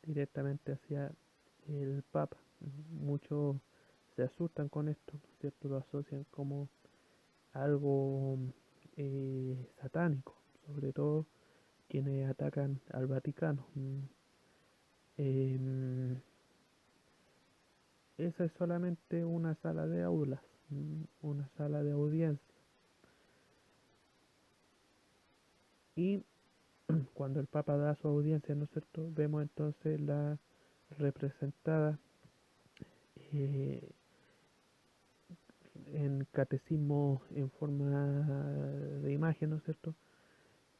Speaker 1: directamente hacia el Papa. Muchos se asustan con esto, ¿no es cierto? Lo asocian como algo satánico, sobre todo quienes atacan al Vaticano. Em, Esa es solamente una sala de aulas, una sala de audiencia. Y cuando el Papa da su audiencia, ¿no es cierto? Vemos entonces la representada eh, en catecismo en forma de imagen, ¿no es cierto?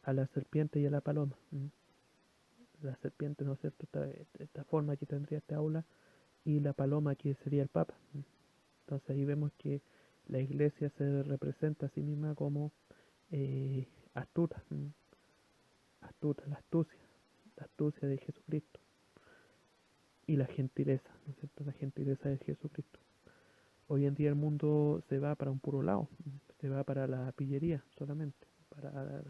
Speaker 1: A la serpiente y a la paloma. La serpiente, ¿no es cierto? Esta forma que tendría este aula y la paloma que sería el Papa. Entonces ahí vemos que la iglesia se representa a sí misma como astuta, astuta, la astucia de Jesucristo y la gentileza, ¿no es cierto? La gentileza de Jesucristo. Hoy en día el mundo se va para un puro lado, se va para la pillería solamente,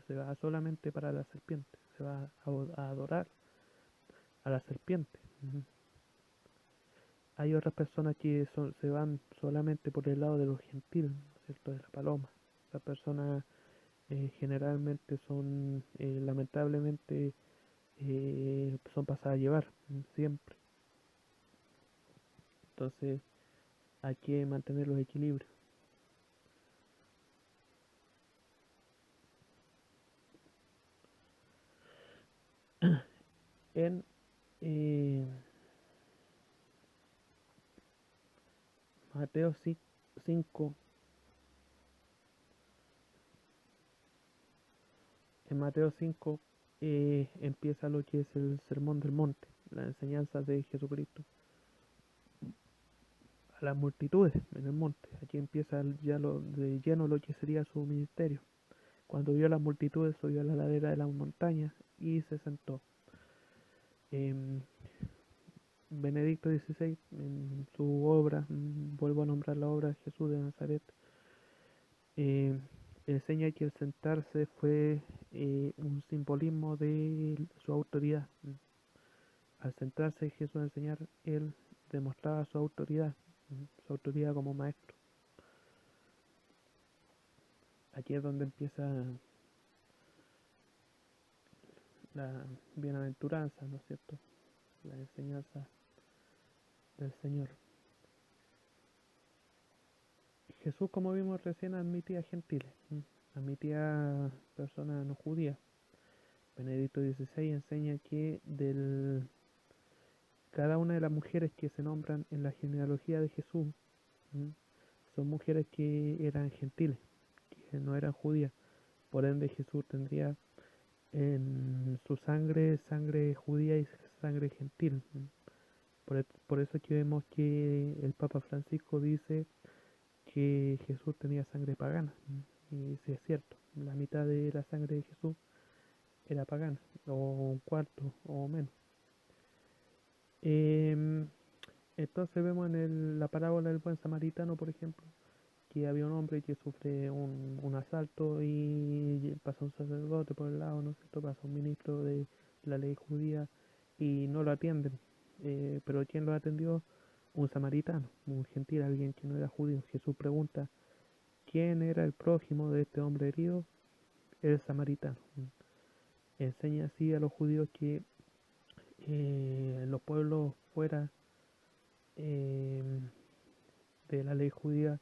Speaker 1: se va solamente para la serpiente, se va a adorar a la serpiente. Hay otras personas que se van solamente por el lado de lo gentil, ¿no es cierto? De la paloma. Las personas generalmente son, lamentablemente, son pasadas a llevar, siempre. Entonces hay que mantener los equilibrios. En eh, Mateo 5, en Mateo 5 empieza lo que es el Sermón del Monte. las enseñanzas de Jesucristo a las multitudes en el monte. Aquí empieza ya de lleno lo que sería su ministerio. Cuando vio las multitudes, subió a la ladera de las montañas y se sentó. Eh, Benedicto XVI, en su obra, vuelvo a nombrar la obra de Jesús de Nazaret, eh, enseña que el sentarse fue un simbolismo de su autoridad. Al sentarse Jesús a enseñar, él demostraba su autoridad como maestro. Aquí es donde empieza la bienaventuranza, ¿no es cierto? La enseñanza del Señor. Jesús, como vimos recién, admitía gentiles, admitía personas no judías. Benedicto XVI enseña que cada una de las mujeres que se nombran en la genealogía de Jesús son mujeres que eran gentiles, que no eran judías. Por ende, Jesús tendría en su sangre sangre judía y sangre gentil. Por eso es que vemos que el Papa Francisco dice que Jesús tenía sangre pagana. Y sí es cierto, la mitad de la sangre de Jesús era pagana, o un cuarto o menos. Eh, entonces vemos en la parábola del buen samaritano, por ejemplo, que había un hombre que sufre un asalto y pasa un sacerdote por el lado, ¿no es cierto? Pasa un ministro de la ley judía y no lo atienden. Pero ¿quién lo atendió? Un samaritano, un gentil, alguien que no era judío. Jesús pregunta, ¿quién era el prójimo de este hombre herido? El samaritano. Enseña así a los judíos que los pueblos fuera eh, de la ley judía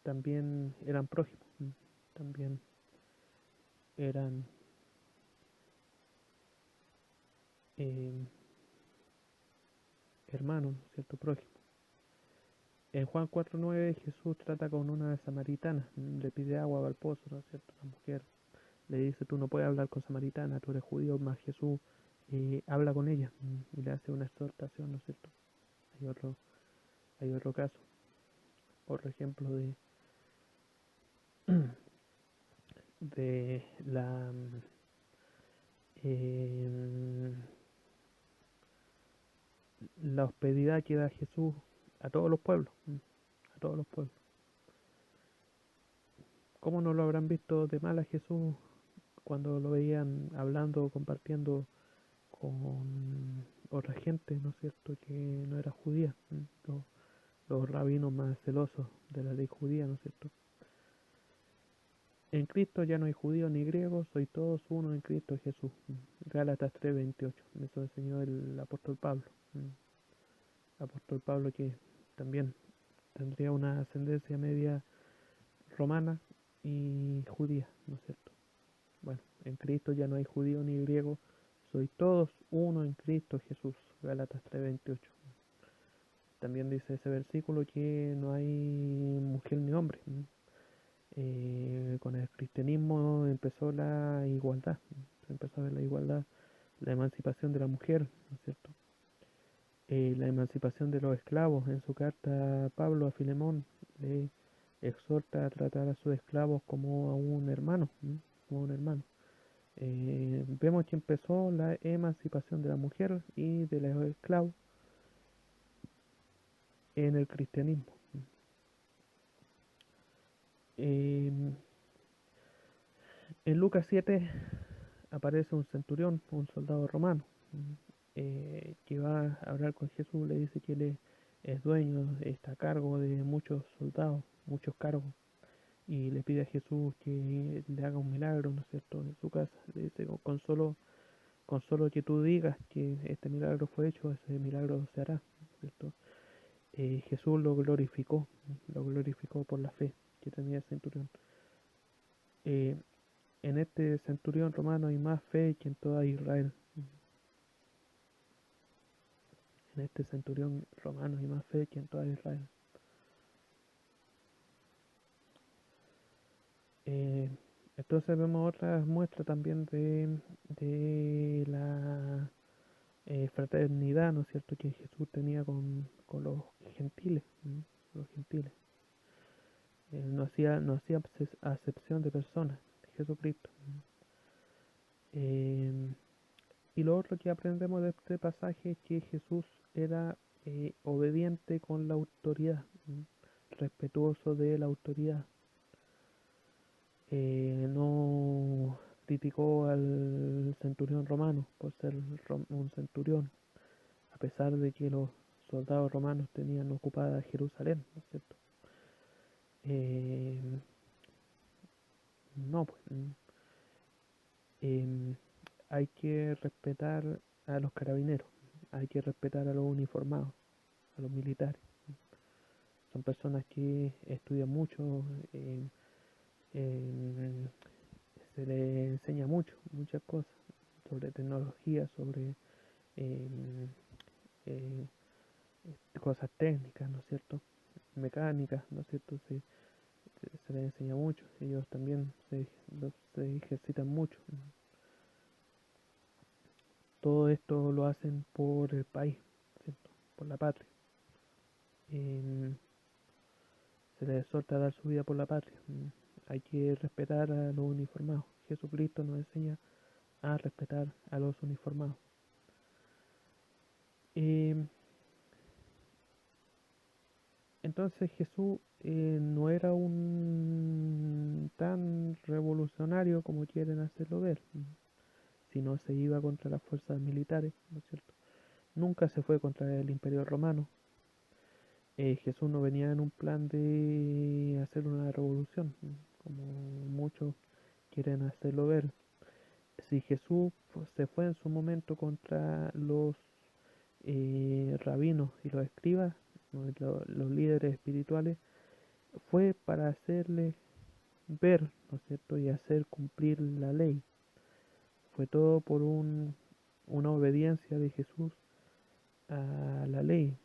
Speaker 1: también eran prójimos, también eran eh, hermanos, ¿no es cierto? Prójimos. En Juan 4:9 Jesús trata con una samaritana, le pide agua al pozo, ¿no es cierto? La mujer le dice, tú no puedes hablar con samaritana, tú eres judío, más Jesús habla con ella y le hace una exhortación, ¿no es cierto? Hay otro, hay otro caso, otro ejemplo de eh, la hospitalidad que da Jesús a todos los pueblos, a todos los pueblos. ¿Cómo no lo habrán visto de mal a Jesús cuando lo veían hablando o compartiendo con otra gente, ¿no es cierto?, que no era judía, los, los rabinos más celosos de la ley judía, ¿no es cierto? En Cristo ya no hay judío ni griego, soy todos uno en Cristo Jesús. Gálatas 3:28, eso enseñó el apóstol Pablo. Apóstol Pablo que también tendría una ascendencia media romana y judía, ¿no es cierto? Bueno, en Cristo ya no hay judío ni griego, soy todos uno en Cristo Jesús. Gálatas 3:28. También dice ese versículo que no hay mujer ni hombre. Con el cristianismo empezó la igualdad, se empezó a ver la igualdad, la emancipación de la mujer, ¿no es cierto? La emancipación de los esclavos. En su carta Pablo a Filemón le exhorta a tratar a sus esclavos como a un hermano, como un hermano. Vemos que empezó la emancipación de la mujer y de los esclavos en el cristianismo. Eh, en Lucas 7 aparece un centurión, un soldado romano, que va a hablar con Jesús, le dice que él es dueño, está a cargo de muchos soldados, muchos cargos, y le pide a Jesús que le haga un milagro, ¿no es cierto?, en su casa. Le dice, con solo que tú digas que este milagro fue hecho, ese milagro se hará, ¿no es cierto? Jesús lo glorificó por la fe que tenía el centurión. Eh, en este centurión romano hay más fe que en toda Israel. En este centurión romano hay más fe que en toda Israel. Eh, entonces vemos otras muestras también de la fraternidad, ¿no es cierto?, que Jesús tenía con los gentiles, los gentiles. No hacía acepción de personas, Jesucristo. Eh, y lo otro que aprendemos de este pasaje es que Jesús era obediente con la autoridad, respetuoso de la autoridad. No criticó al centurión romano por ser un centurión, a pesar de que los soldados romanos tenían ocupada Jerusalén, ¿no es cierto? Eh, no, pues eh, hay que respetar a los carabineros, hay que respetar a los uniformados, a los militares. Son personas que estudian mucho, eh, se les enseña muchas cosas sobre tecnología, sobre eh, eh, cosas técnicas, ¿no es cierto? Mecánicas, ¿no es cierto? Se les enseña mucho, ellos también se ejercitan mucho. Todo esto lo hacen por el país, ¿cierto? Por la patria. Eh, se les exhorta a dar su vida por la patria. Hay que respetar a los uniformados. Jesucristo nos enseña a respetar a los uniformados. Eh, entonces Jesús no era un tan revolucionario como quieren hacerlo ver, sino se iba contra las fuerzas militares, ¿no es cierto? Nunca se fue contra el Imperio Romano. Jesús no venía en un plan de hacer una revolución, como muchos quieren hacerlo ver. Si Jesús se fue en su momento contra los rabinos y los escribas, los líderes espirituales, fue para hacerles ver, ¿no es cierto?, y hacer cumplir la ley. Fue todo por una obediencia de Jesús a la ley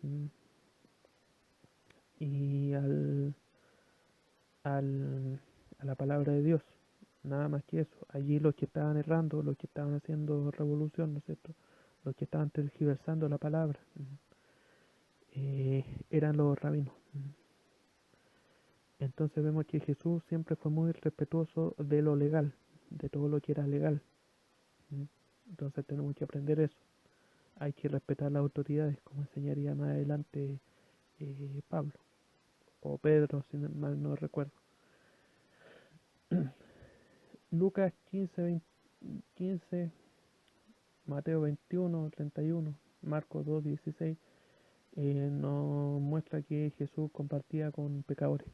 Speaker 1: y a la palabra de Dios. Nada más que eso. Allí los que estaban errando, los que estaban haciendo revolución, ¿no es cierto?, los que estaban tergiversando la palabra, eran los rabinos. Entonces vemos que Jesús siempre fue muy respetuoso de lo legal, de todo lo que era legal. Entonces tenemos que aprender eso. Hay que respetar las autoridades, como enseñaría más adelante Pablo o Pedro, si mal no recuerdo. Lucas 15, Mateo 21, 31, Marcos 2:16 nos muestra que Jesús compartía con pecadores.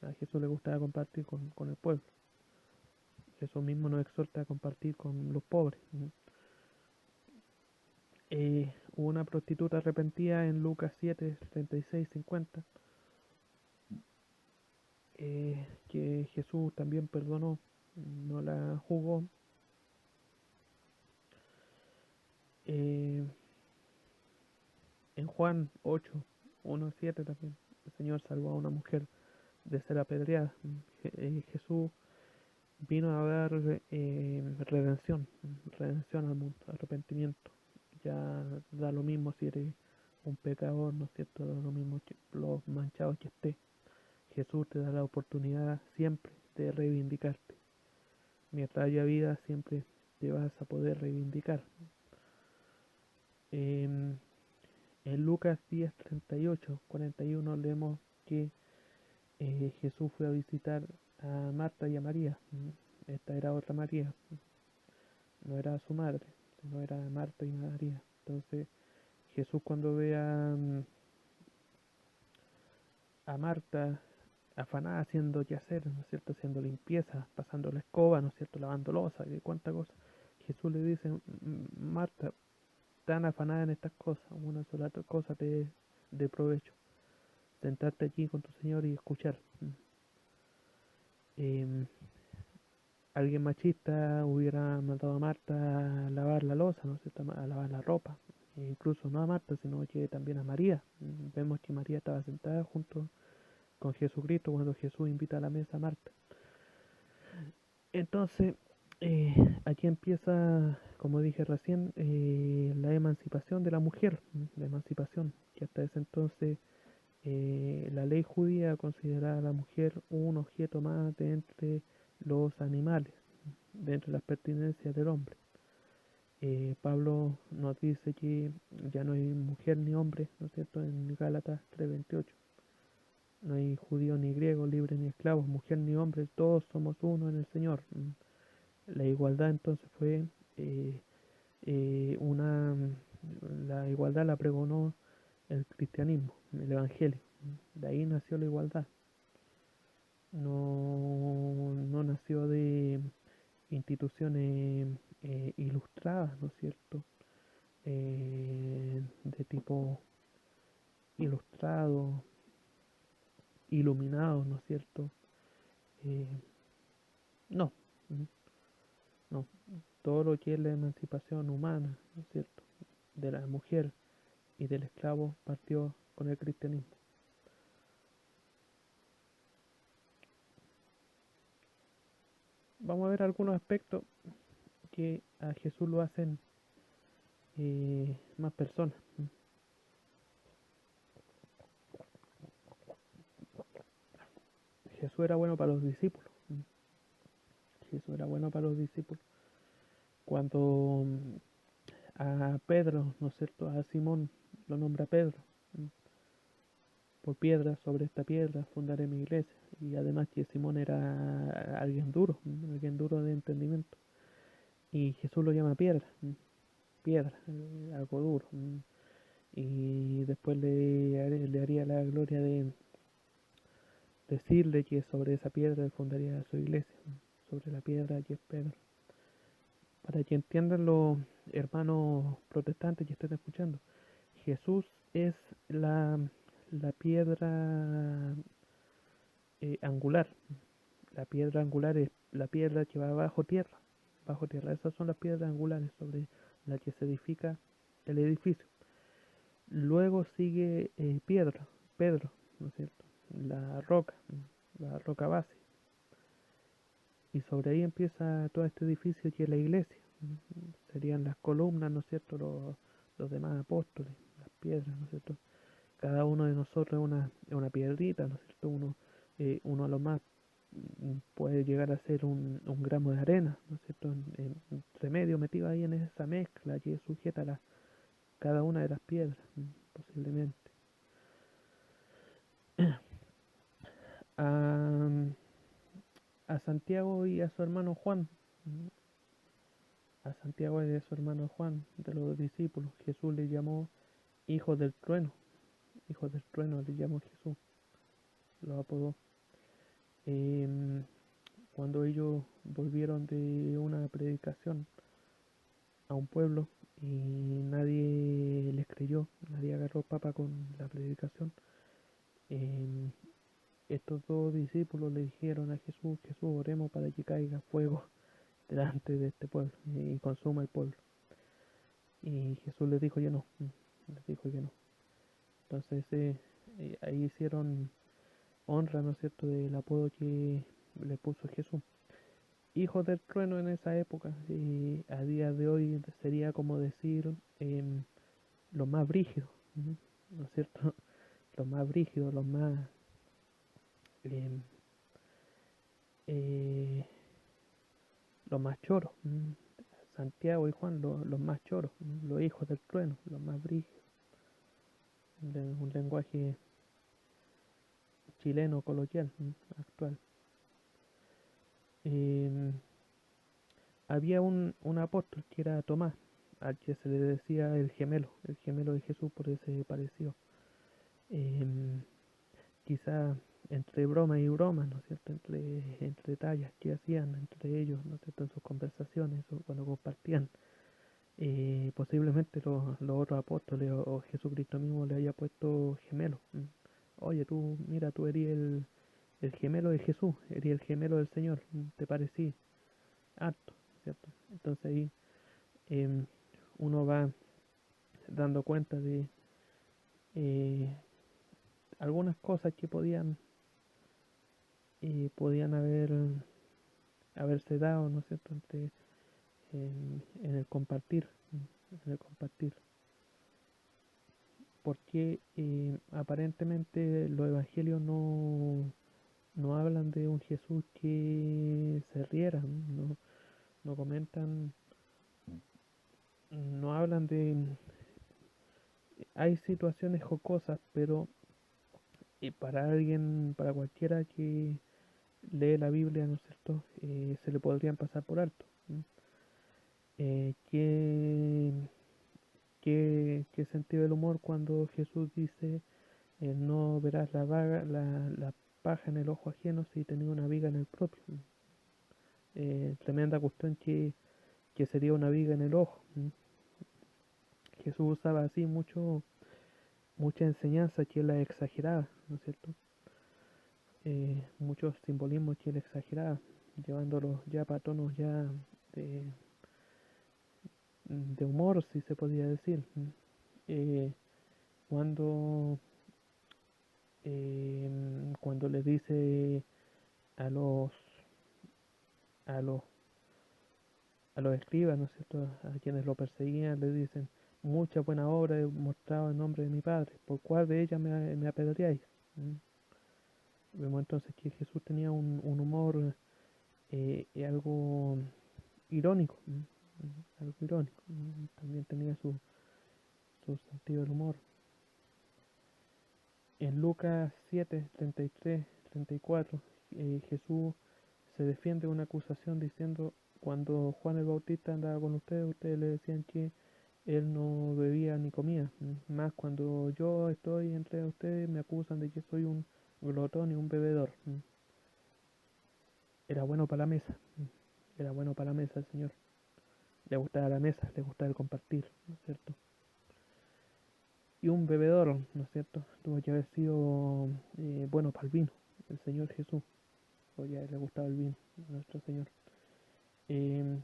Speaker 1: A Jesús le gustaba compartir con el pueblo. Jesús mismo nos exhorta a compartir con los pobres. Hubo una prostituta arrepentida en Lucas 7, 36, 50, que Jesús también perdonó, no la juzgó. Eh, en Juan 8, 1, 7 también, el Señor salvó a una mujer de ser apedreada. Jesús vino a dar redención al mundo, arrepentimiento. Ya da lo mismo si eres un pecador, ¿no es cierto? Da lo mismo los manchados que estés. Jesús te da la oportunidad siempre de reivindicarte. Mientras haya vida, siempre te vas a poder reivindicar. En Lucas 10, 38, 41 leemos que Jesús fue a visitar a Marta y a María. Esta era otra María, no era su madre, sino era Marta y María. Entonces Jesús cuando ve a Marta afanada haciendo qué hacer, ¿no es cierto?, haciendo limpieza, pasando la escoba, ¿no es cierto?, lavando losa, y cuánta cosa. Jesús le dice, Marta, tan afanada en estas cosas, una sola cosa te es de provecho, sentarte aquí con tu Señor y escuchar. Eh, Alguien machista hubiera mandado a Marta a lavar la losa, ¿no es cierto?, a lavar la ropa, e incluso no a Marta, sino que también a María. Vemos que María estaba sentada junto con Jesucristo cuando Jesús invita a la mesa a Marta. Entonces, aquí empieza como dije recién, la emancipación de la mujer, la emancipación, que hasta ese entonces la ley judía consideraba a la mujer un objeto más de entre los animales, de entre las pertenencias del hombre. Pablo nos dice que ya no hay mujer ni hombre, ¿no es cierto?, en Gálatas 3:28. No hay judío ni griego, libre ni esclavo, mujer ni hombre, todos somos uno en el Señor. La igualdad entonces fue eh, una... La igualdad la pregonó el cristianismo, el evangelio. De ahí nació la igualdad. No nació de instituciones ilustradas, ¿no es cierto? De tipo ilustrado, iluminado, ¿no es cierto? Eh, no, no. Todo lo que es la emancipación humana, ¿no es cierto?, de la mujer y del esclavo partió con el cristianismo. Vamos a ver algunos aspectos que a Jesús lo hacen más personas. Jesús era bueno para los discípulos. Jesús era bueno para los discípulos. Cuando a Pedro, ¿no es cierto?, a Simón lo nombra Pedro, por piedra, sobre esta piedra fundaré mi iglesia. Y además que Simón era alguien duro de entendimiento. Y Jesús lo llama piedra, piedra, algo duro. Y después le haría la gloria de decirle que sobre esa piedra fundaría su iglesia, sobre la piedra que es Pedro. Para que entiendan los hermanos protestantes que estén escuchando, Jesús es la, la piedra angular. La piedra angular es la piedra que va bajo tierra. Bajo tierra. Esas son las piedras angulares sobre las que se edifica el edificio. Luego sigue Pedro, ¿no es cierto? La roca base. Y sobre ahí empieza todo este edificio que es la iglesia. Serían las columnas, ¿no es cierto? Los demás apóstoles, las piedras, ¿no es cierto? Cada uno de nosotros es una piedrita, ¿no es cierto? Uno a lo más puede llegar a ser un gramo de arena, ¿no es cierto? Entre medio metido ahí en esa mezcla que sujeta cada una de las piedras, posiblemente. A, a Santiago y a su hermano Juan, a Santiago y a su hermano Juan, de los discípulos, Jesús le llamó hijos del trueno le llamó Jesús, lo apodó. Em, Cuando ellos volvieron de una predicación a un pueblo y nadie les creyó, nadie agarró papa con la predicación, eh, estos dos discípulos le dijeron a Jesús: Jesús, oremos para que caiga fuego delante de este pueblo y consuma el pueblo. Y Jesús les dijo que no, les dijo que no. Entonces ahí hicieron honra, ¿no es cierto?, del apodo que le puso Jesús. Hijo del trueno en esa época, a día de hoy sería como decir los más brígidos, ¿no es cierto? Los más brígidos, eh, eh, los más choros. Santiago y Juan, los más choros, los hijos del trueno, los más brígidos. Un lenguaje chileno coloquial, actual. Eh, Había un apóstol que era Tomás, al que se le decía el gemelo de Jesús por ese parecido. Eh, Quizá entre broma y broma, ¿no es cierto?, entre tallas que hacían entre ellos, ¿no es cierto?, en sus conversaciones o cuando compartían. Posiblemente los otros apóstoles o Jesucristo mismo le haya puesto gemelo. Oye, tú, mira, tú eres el gemelo de Jesús, eres el gemelo del Señor, te parecí harto, ¿cierto? Entonces ahí eh, uno va dando cuenta de eh, algunas cosas que podían haberse dado, ¿no es cierto?, entre en el compartir, en el compartir. Porque aparentemente los evangelios no hablan de un Jesús que se riera, no comentan, no hablan de... Hay situaciones jocosas, pero para alguien, para cualquiera que lee la Biblia, ¿no es cierto? Se le podrían pasar por alto. ¿Qué, qué sentido del humor cuando Jesús dice no verás la paja en el ojo ajeno si tenés una viga en el propio? Tremenda cuestión que sería una viga en el ojo. Jesús usaba así mucha enseñanza que él la exageraba, ¿no es cierto? Muchos simbolismos que él exageraba, llevándolos ya para tonos ya de, de humor, si se podría decir. Eh, cuando, cuando le dice a los, a los, a los escribas, ¿no es cierto?, a quienes lo perseguían, le dicen, mucha buena obra he mostrado en nombre de mi Padre, ¿por cuál de ellas me apedreáis? Vemos entonces que Jesús tenía un humor algo irónico, algo irónico, también tenía su sentido del humor. En Lucas 7, 33, 34, Jesús se defiende de una acusación diciendo, cuando Juan el Bautista andaba con ustedes le decían que él no bebía ni comía, más cuando yo estoy entre ustedes me acusan de que soy un glotón y un bebedor. Era bueno para la mesa, era bueno para la mesa el Señor. Le gustaba la mesa, le gustaba el compartir, ¿no es cierto? Y un bebedor, ¿no es cierto? Tuvo que haber sido bueno para el vino, el Señor Jesús, porque a él le gustaba el vino, a nuestro Señor. Eh,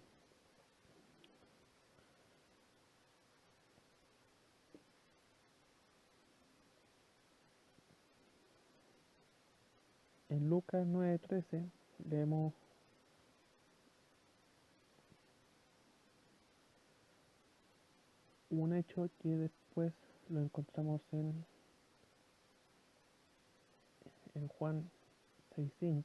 Speaker 1: en Lucas 9:13 leemos un hecho que después lo encontramos en Juan 6:5.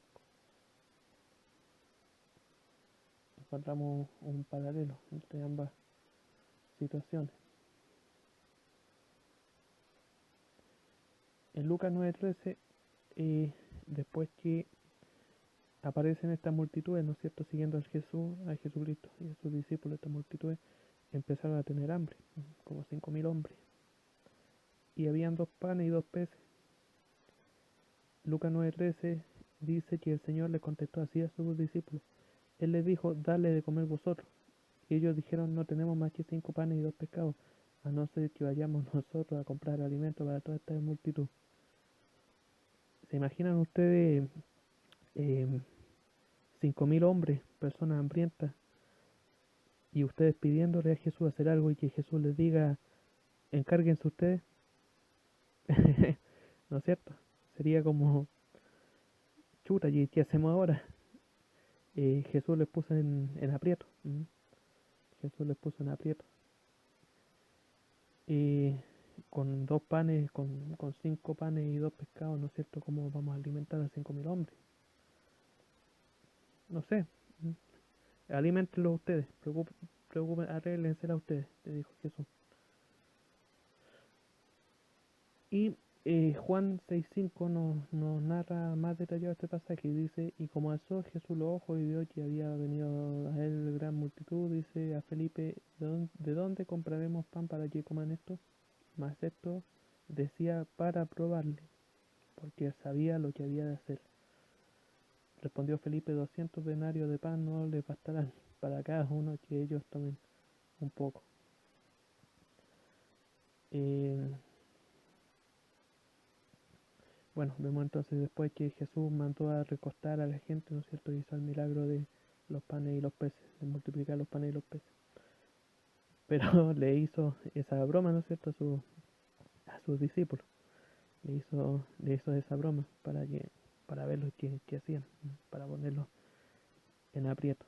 Speaker 1: Encontramos un paralelo entre ambas situaciones. En Lucas 9:13, después que aparecen estas multitudes, ¿no es cierto?, siguiendo a Jesucristo y a sus discípulos, estas multitudes empezaron a tener hambre, como 5.000 hombres, y habían 2 panes y 2 peces. Lucas 9:13 dice que el Señor les contestó así a sus discípulos. Él les dijo, dale de comer vosotros. Y ellos dijeron, no tenemos más que 5 panes y 2 pescados, a no ser que vayamos nosotros a comprar alimento para toda esta multitud. ¿Se imaginan ustedes 5.000 hombres, personas hambrientas, y ustedes pidiéndole a Jesús hacer algo y que Jesús les diga, encárguense ustedes? ¿No es cierto? Sería como, chuta, ¿y qué hacemos ahora? Jesús les puso en aprieto. Jesús les puso en aprieto. Y con 2 panes, con 5 panes y 2 pescados, ¿no es cierto? ¿Cómo vamos a alimentar a 5.000 hombres? No sé. Alimentenlos ustedes. Arréglensela a ustedes, le dijo Jesús. Y Juan 6:5 nos narra más detallado este pasaje y dice, y como alzó Jesús los ojos y vio que había venido a él gran multitud, dice a Felipe, ¿de dónde compraremos pan para que coman esto? Mas esto decía para probarle, porque sabía lo que había de hacer. Respondió Felipe, 200 denarios de pan no les bastarán para cada uno que ellos tomen un poco. Eh, Bueno, vemos entonces después que Jesús mandó a recostar a la gente, ¿no es cierto? Hizo el milagro de los panes y los peces, de multiplicar los panes y los peces. Pero le hizo esa broma, ¿no es cierto?, a sus discípulos. Le hizo esa broma para ver lo que hacían, para ponerlos en aprieto.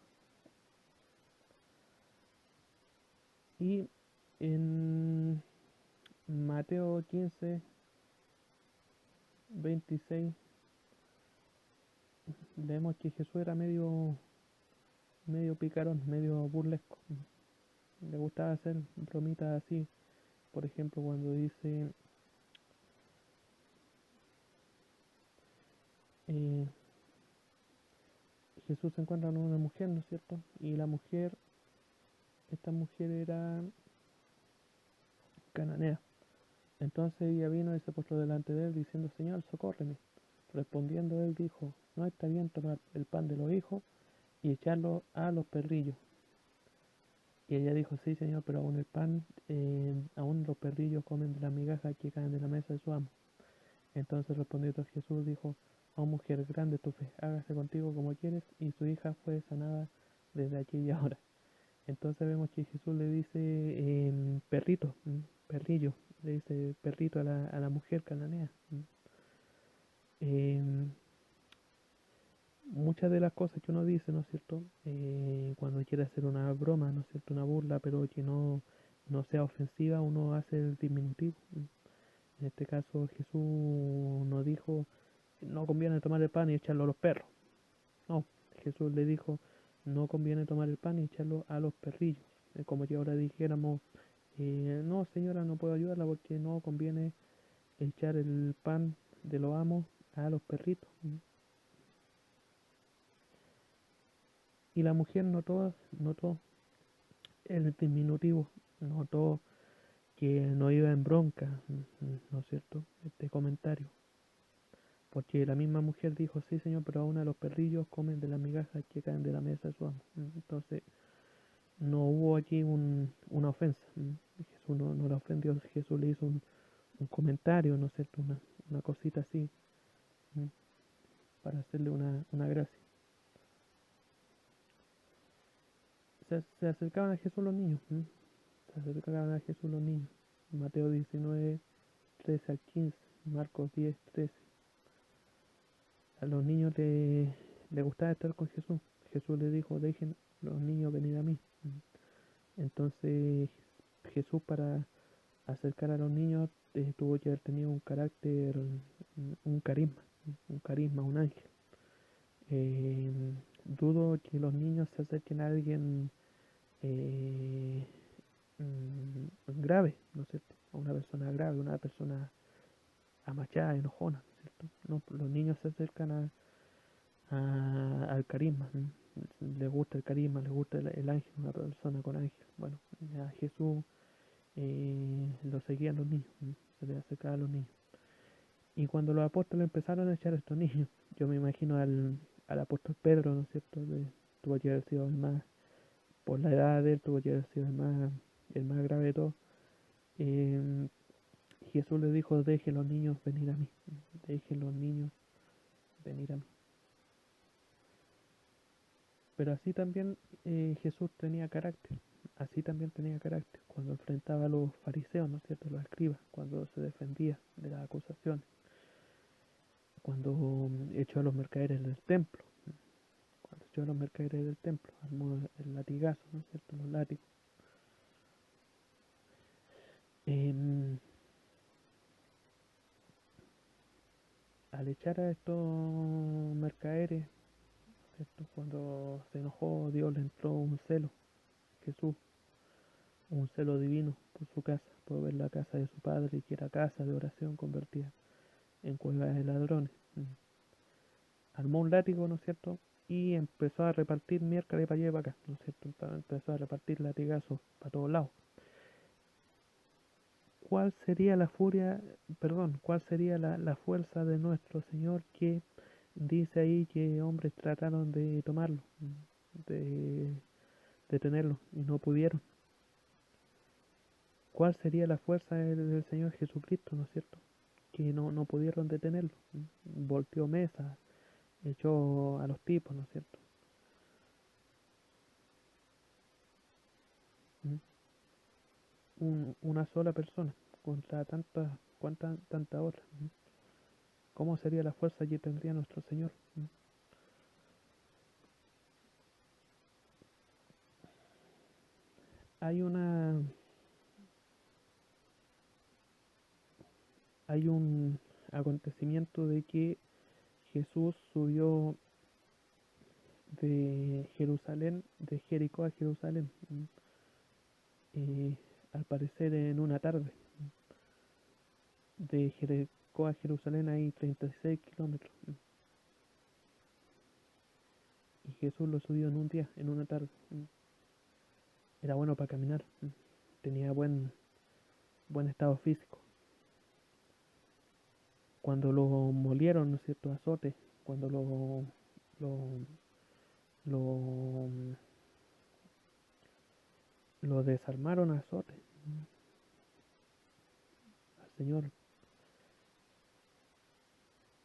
Speaker 1: Y en Mateo 15, 26, leemos que Jesús era medio picarón, medio burlesco. Le gustaba hacer bromitas así. Por ejemplo, cuando dice, eh, Jesús se encuentra con una mujer, ¿no es cierto? Y esta mujer era cananea. Entonces ella vino y se postró delante de él diciendo, Señor, socórreme. Respondiendo él dijo, no está bien tomar el pan de los hijos y echarlo a los perrillos. Y ella dijo, sí, Señor, pero aún el pan, aún los perrillos comen de las migajas que caen de la mesa de su amo. Entonces respondiendo Jesús dijo, oh mujer, grande tu fe, hágase contigo como quieres. Y su hija fue sanada desde aquella hora. Entonces vemos que Jesús le dice perrito, perrillo, le dice perrito a la mujer cananea. Em, Muchas de las cosas que uno dice, ¿no es cierto? Cuando quiere hacer una broma, ¿no es cierto? Una burla, pero que no sea ofensiva, uno hace el diminutivo. En este caso Jesús no dijo, no conviene tomar el pan y echarlo a los perros. No, Jesús le dijo, no conviene tomar el pan y echarlo a los perrillos. Es como si ahora dijéramos, no señora, no puedo ayudarla porque no conviene echar el pan de los amos a los perritos. Y la mujer notó el diminutivo, notó que no iba en bronca, ¿no es cierto? Este comentario. Porque la misma mujer dijo, sí señor, pero aún a los perrillos comen de las migajas que caen de la mesa de su amo. Entonces, no hubo aquí una ofensa. Jesús no la ofendió, Jesús le hizo un comentario, ¿no es cierto? Una cosita así, para hacerle una gracia. Se acercaban a Jesús los niños, se acercaban a Jesús los niños. Mateo 19, 13 al 15, Marcos 10, 13. A los niños le gustaba estar con Jesús. Jesús le dijo, dejen los niños venir a mí. Entonces Jesús para acercar a los niños tuvo que haber tenido un carácter, un carisma, un ángel. Eh, Dudo que los niños se acerquen a alguien grave, ¿no es cierto? A una persona grave, una persona amachada, enojona, ¿no es cierto? No, los niños se acercan al carisma, ¿no? Les gusta el carisma, les gusta el ángel, una persona con ángel. Bueno, a Jesús lo seguían los niños, ¿no? Se le acercaba a los niños. Y cuando los apóstoles empezaron a echar a estos niños, yo me imagino al apóstol Pedro, ¿no es cierto? Tuvo que haber sido el más, por la edad de él, tuvo que haber sido el más grave de todos. Eh, Jesús le dijo, deje los niños venir a mí, deje los niños venir a mí. Pero así también Jesús tenía carácter, así también tenía carácter cuando enfrentaba a los fariseos, ¿no es cierto?, los escribas, cuando se defendía de las acusaciones, cuando echó a los mercaderes del templo, cuando echó a los mercaderes del templo, armó el latigazo, ¿no es cierto?, los látigos. Eh, Al echar a estos mercaderes, ¿cierto?, cuando se enojó, Dios le entró un celo, Jesús, un celo divino por su casa, por ver la casa de su padre, que era casa de oración convertida en cueva de ladrones. Armó un látigo, ¿no es cierto? Y empezó a repartir miércoles para allá y para acá, ¿no es cierto? Empezó a repartir latigazos para todos lados. ¿Cuál sería la furia, perdón, cuál sería la fuerza de nuestro Señor que dice ahí que hombres trataron de tomarlo, de detenerlo y no pudieron? ¿Cuál sería la fuerza del Señor Jesucristo, ¿no es cierto? Que no pudieron detenerlo. Volteó mesas, echó a los tipos, ¿no es cierto? Una sola persona contra tanta otra. ¿Cómo sería la fuerza que tendría nuestro Señor? Hay hay un acontecimiento de que Jesús subió de Jerusalén, de Jericó a Jerusalén, al parecer en una tarde. De Jericó a Jerusalén hay 36 kilómetros. Y Jesús lo subió en un día, en una tarde. Era bueno para caminar. Tenía buen estado físico. Cuando lo molieron, ¿no es cierto?, azote, cuando lo, lo, lo desarmaron a azote al Señor,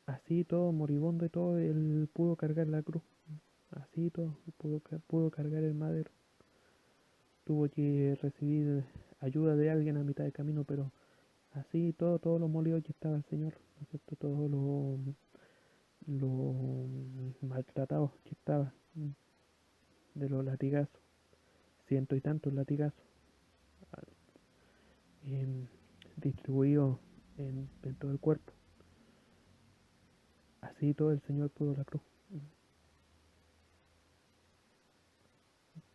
Speaker 1: así todo, moribundo y todo, él pudo cargar la cruz, así todo, pudo cargar el madero. Tuvo que recibir ayuda de alguien a mitad de camino, pero así todo lo molido que estaba el Señor, ¿no es cierto? Todo lo maltratado que estaba, de los latigazos, ciento y tantos latigazos, em, distribuidos en todo el cuerpo. Así todo el Señor pudo la cruz,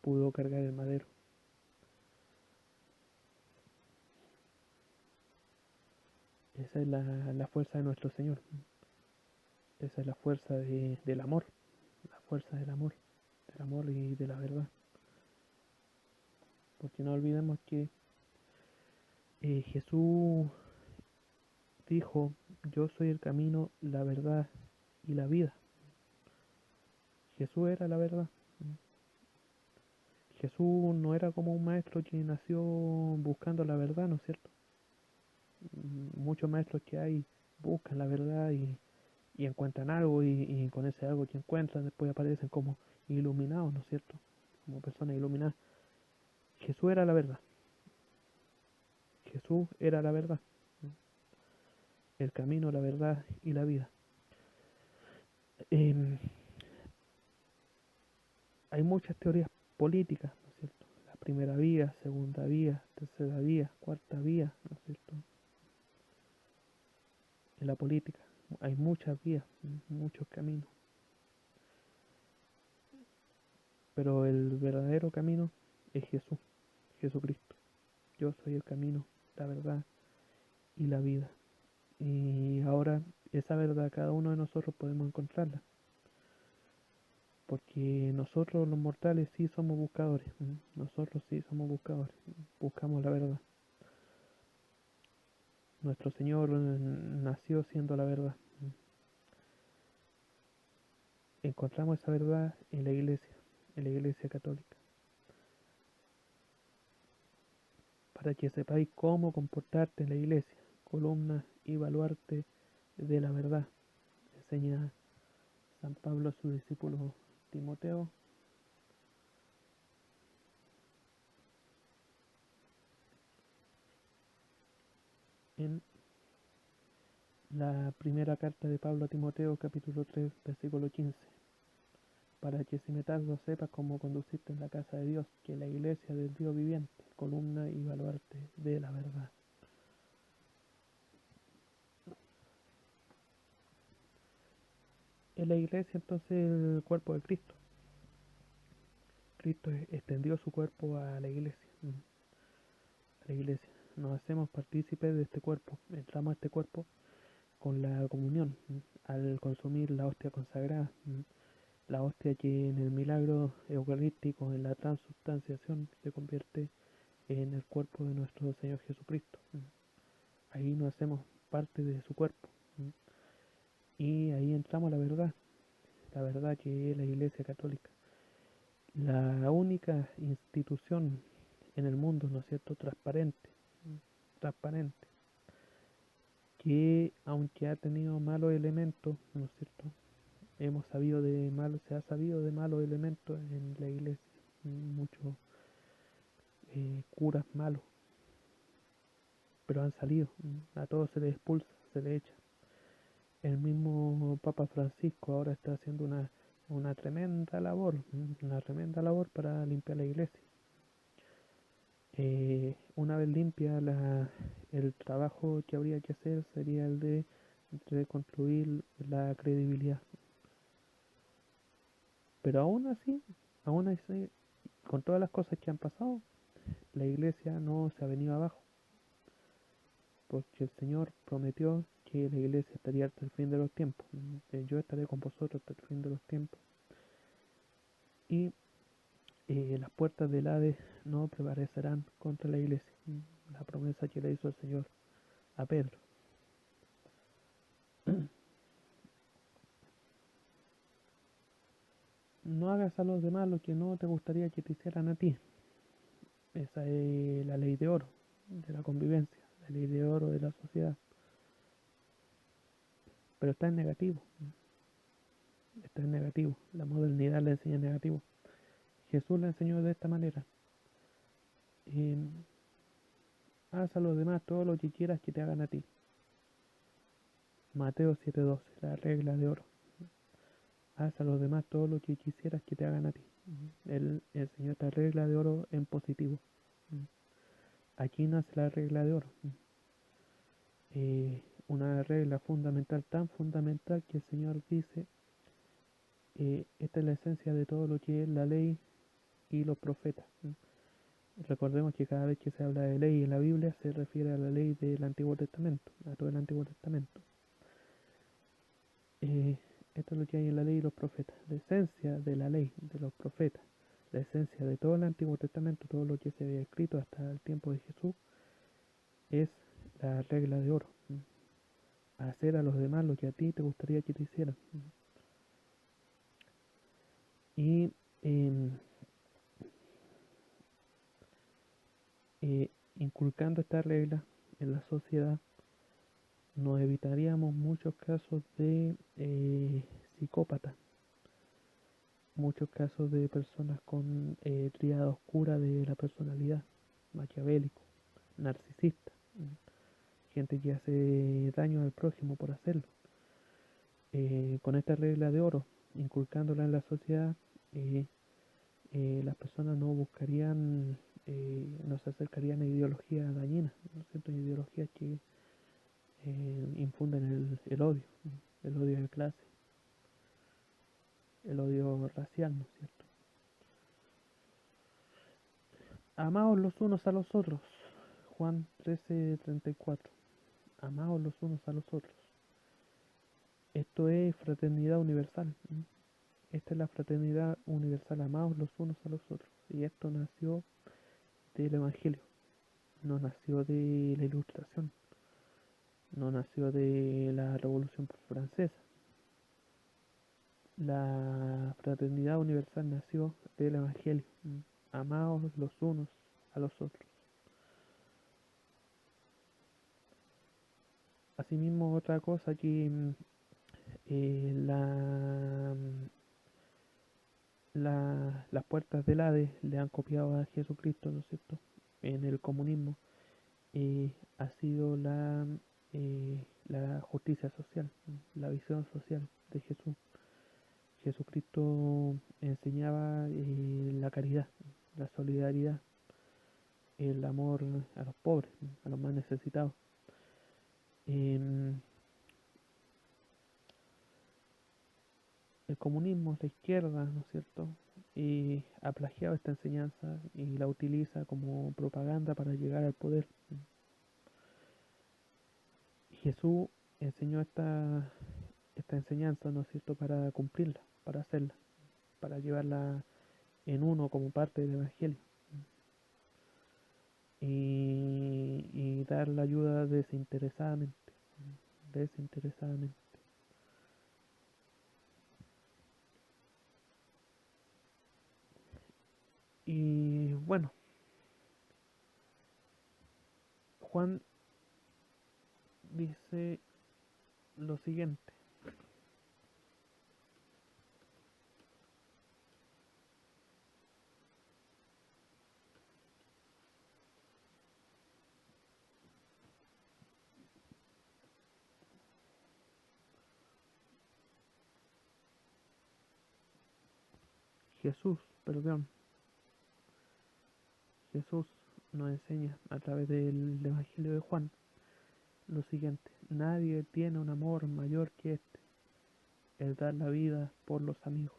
Speaker 1: pudo cargar el madero. Esa es la fuerza de nuestro Señor. Esa es la fuerza del amor. La fuerza del amor y de la verdad. Porque no olvidemos que Jesús dijo, yo soy el camino, la verdad y la vida. Jesús era la verdad. Jesús no era como un maestro que nació buscando la verdad, ¿no es cierto? Muchos maestros que hay buscan la verdad y encuentran algo y con ese algo que encuentran después aparecen como iluminados, ¿no es cierto? Como personas iluminadas. Jesús era la verdad. Jesús era la verdad. El camino, la verdad y la vida. Eh, Hay muchas teorías políticas, ¿no es cierto? La primera vía, segunda vía, tercera vía, cuarta vía, ¿no es cierto? En la política hay muchas vías, muchos caminos, pero el verdadero camino es Jesús, Jesucristo. Yo soy el camino, la verdad y la vida. Y ahora esa verdad cada uno de nosotros podemos encontrarla, porque nosotros los mortales sí somos buscadores, nosotros sí somos buscadores, buscamos la verdad. Nuestro Señor nació siendo la verdad. Encontramos esa verdad en la iglesia católica, para que sepáis cómo comportarte en la iglesia, columna y baluarte de la verdad, enseña San Pablo a su discípulo Timoteo. En la primera carta de Pablo a Timoteo, capítulo 3, versículo 15, para que si me tardo sepas cómo conducirte en la casa de Dios, que es la iglesia del Dios viviente, columna y baluarte de la verdad. En la iglesia entonces el cuerpo de Cristo. Cristo extendió su cuerpo a la iglesia, a la iglesia. Nos hacemos partícipes de este cuerpo, entramos a este cuerpo con la comunión, al consumir la hostia consagrada, la hostia que en el milagro eucarístico, en la transubstanciación, se convierte en el cuerpo de nuestro Señor Jesucristo. Ahí nos hacemos parte de su cuerpo y ahí entramos a la verdad que es la Iglesia Católica, la única institución en el mundo, ¿no es cierto?, transparente, que aunque ha tenido malos elementos, ¿no es cierto?, se ha sabido de malos elementos en la iglesia, muchos curas malos, pero han salido, a todos se les expulsa, se les echa. El mismo Papa Francisco ahora está haciendo una una tremenda labor para limpiar la iglesia. Una vez limpia el trabajo que habría que hacer sería el de reconstruir la credibilidad. Pero aún así, con todas las cosas que han pasado, la iglesia no se ha venido abajo, porque el Señor prometió que la iglesia estaría hasta el fin de los tiempos. Yo estaré con vosotros hasta el fin de los tiempos. Y las puertas del Hades no prevalecerán contra la iglesia. La promesa que le hizo el Señor a Pedro. No hagas a los demás lo que no te gustaría que te hicieran a ti. Esa es la ley de oro de la convivencia, la ley de oro de la sociedad. Pero está en negativo, está en negativo. La modernidad le enseña en negativo. Jesús le enseñó de esta manera. Eh, Haz a los demás todo lo que quieras que te hagan a ti. Mateo 7:12, la regla de oro. Haz a los demás todo lo que quisieras que te hagan a ti. Él enseñó esta regla de oro en positivo. Aquí nace la regla de oro. Una regla fundamental, tan fundamental que el Señor dice, esta es la esencia de todo lo que es la ley y los profetas. Recordemos que cada vez que se habla de ley en la Biblia se refiere a la ley del Antiguo Testamento, a todo el Antiguo Testamento. Esto es lo que hay en la ley y los profetas, la esencia de la ley, de los profetas, la esencia de todo el Antiguo Testamento, todo lo que se había escrito hasta el tiempo de Jesús, es la regla de oro. Hacer a los demás lo que a ti te gustaría que te hicieran. Y eh, inculcando esta regla en la sociedad, nos evitaríamos muchos casos de psicópatas, muchos casos de personas con triada oscura de la personalidad, maquiavélico, narcisista, gente que hace daño al prójimo por hacerlo. Con esta regla de oro, inculcándola en la sociedad, eh, las personas no buscarían, no se acercarían a ideologías dañinas, ¿no es cierto? Ideologías que infunden el odio, el odio de clase, el odio racial, ¿no es cierto? Amaos los unos a los otros, Juan 13:34. Amaos los unos a los otros. Esto es fraternidad universal. Esta es la fraternidad universal, amaos los unos a los otros. Y esto nació del Evangelio, no nació de la Ilustración, no nació de la Revolución Francesa. La fraternidad universal nació del Evangelio. Amaos los unos a los otros. Asimismo, otra cosa que las puertas del Hades le han copiado a Jesucristo, ¿no es cierto? En el comunismo ha sido la justicia social, la visión social de Jesús. Jesucristo enseñaba la caridad, la solidaridad, el amor a los pobres, a los más necesitados. El comunismo, la izquierda, ¿no es cierto? Ha plagiado esta enseñanza y la utiliza como propaganda para llegar al poder. Jesús enseñó esta enseñanza, ¿no es cierto?, para cumplirla, para hacerla, para llevarla en uno como parte del Evangelio y dar la ayuda desinteresadamente, desinteresadamente. Y bueno, Juan dice lo siguiente. Jesús, perdón, Jesús nos enseña a través del Evangelio de Juan lo siguiente: nadie tiene un amor mayor que este, el dar la vida por los amigos.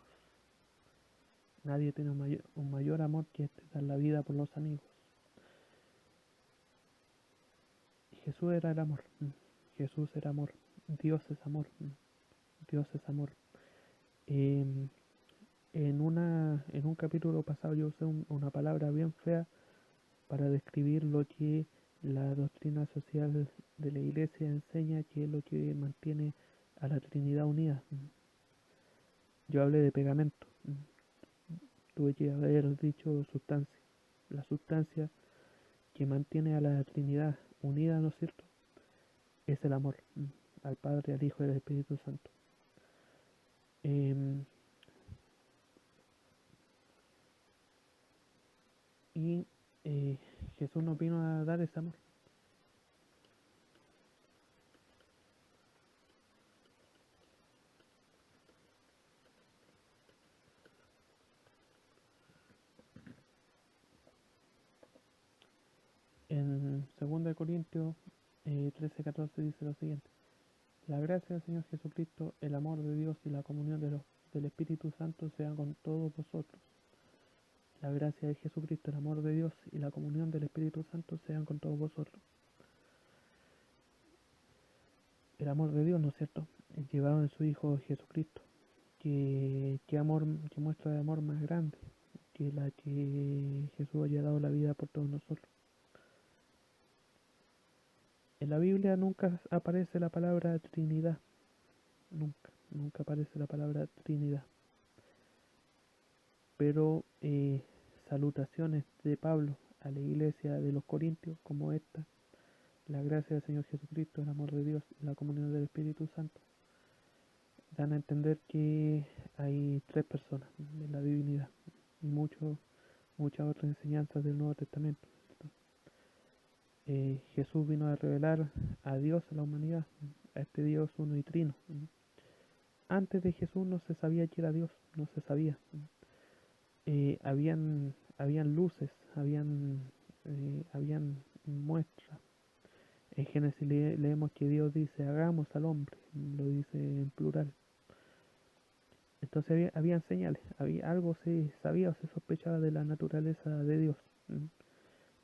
Speaker 1: Nadie tiene un mayor amor que este, dar la vida por los amigos. Jesús era el amor. Jesús era amor. Dios es amor. Dios es amor. Eh, en un capítulo pasado yo usé una palabra bien fea para describir lo que la doctrina social de la iglesia enseña, que es lo que mantiene a la Trinidad unida. Yo hablé de pegamento. Tuve que haber dicho sustancia. La sustancia que mantiene a la Trinidad unida, ¿no es cierto?, es el amor al Padre, al Hijo y al Espíritu Santo. Eh, y Jesús nos vino a dar ese amor. En 2 Corintios 13:14 dice lo siguiente: la gracia del Señor Jesucristo, el amor de Dios y la comunión del Espíritu Santo sean con todos vosotros. La gracia de Jesucristo, el amor de Dios y la comunión del Espíritu Santo sean con todos vosotros. El amor de Dios, ¿no es cierto?, es llevado en su Hijo Jesucristo. ¿Qué muestra de amor más grande que la que Jesús haya dado la vida por todos nosotros? En la Biblia nunca aparece la palabra Trinidad. Nunca aparece la palabra Trinidad. Pero salutaciones de Pablo a la iglesia de los Corintios como esta: la gracia del Señor Jesucristo, el amor de Dios y la comunión del Espíritu Santo, dan a entender que hay tres personas en la divinidad y muchas otras enseñanzas del Nuevo Testamento. Jesús vino a revelar a Dios, a la humanidad, a este Dios uno y trino. Antes de Jesús no se sabía que era Dios, no se sabía. Habían luces, habían muestras. En Génesis leemos que Dios dice: hagamos al hombre, lo dice en plural. Entonces habían señales, algo se sabía o se sospechaba de la naturaleza de Dios.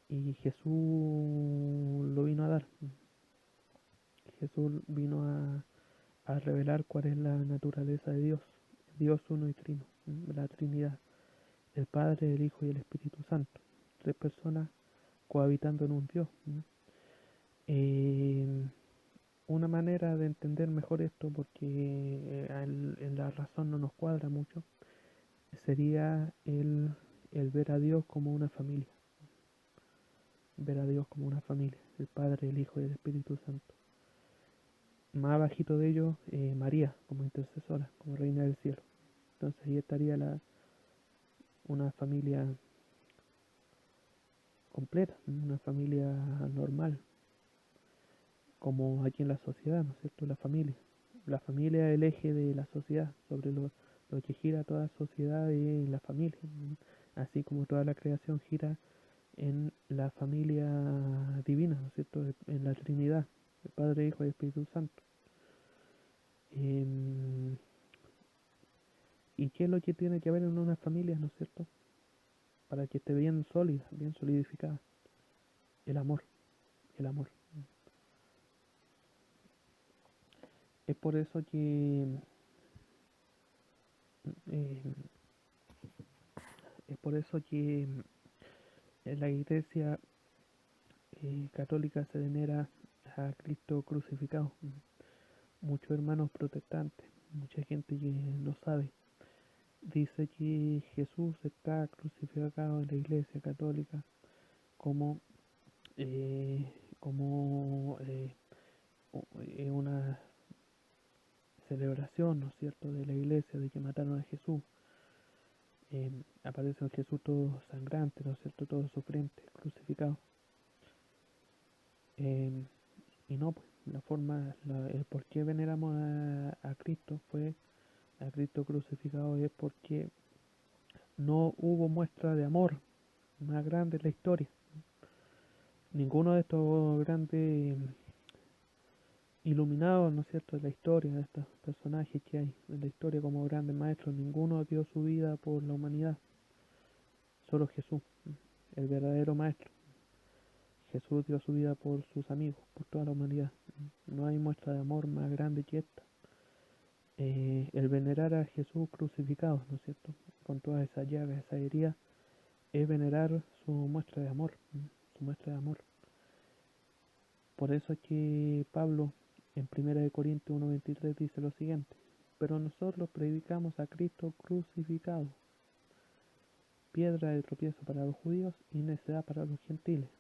Speaker 1: Y Jesús lo vino a dar. Jesús vino a revelar cuál es la naturaleza de Dios. Dios uno y trino, la Trinidad, el Padre, el Hijo y el Espíritu Santo. Tres personas cohabitando en un Dios. Eh, una manera de entender mejor esto, porque en la razón no nos cuadra mucho, sería el ver a Dios como una familia. Ver a Dios como una familia, el Padre, el Hijo y el Espíritu Santo. Más abajito de ellos, María como intercesora, como reina del cielo. Entonces ahí estaría una familia completa, una familia normal, como aquí en la sociedad, ¿no es cierto? La familia. La familia es el eje de la sociedad, sobre lo que gira toda sociedad es la familia. Así como toda la creación gira en la familia divina, ¿no es cierto?, en la Trinidad, el Padre, Hijo y Espíritu Santo. ¿Y qué es lo que tiene que haber en una familia, no es cierto?, para que esté bien sólida, bien solidificada? El amor, el amor. Es por eso que eh, es por eso que en la iglesia católica se venera a Cristo crucificado. Muchos hermanos protestantes, mucha gente que no sabe, dice que Jesús está crucificado en la iglesia católica como eh, como una celebración, ¿no es cierto?, de la iglesia, de que mataron a Jesús. Aparece un Jesús todo sangrante, ¿no es cierto?, todo sufriente, crucificado. Y no, pues, el por qué veneramos a Cristo fue a Cristo crucificado, es porque no hubo muestra de amor más grande en la historia. ninguno de estos grandes iluminados, ¿no es cierto?, de la historia, de estos personajes que hay en la historia como grandes maestros, ninguno dio su vida por la humanidad, solo Jesús, el verdadero maestro. Jesús dio su vida por sus amigos, por toda la humanidad. No hay muestra de amor más grande que esta. El venerar a Jesús crucificado, ¿no es cierto?, con todas esas llagas, esas heridas, es venerar su muestra de amor, su muestra de amor. Por eso es que Pablo en 1 Corintios 1:23 dice lo siguiente: pero nosotros predicamos a Cristo crucificado, piedra de tropiezo para los judíos y necedad para los gentiles.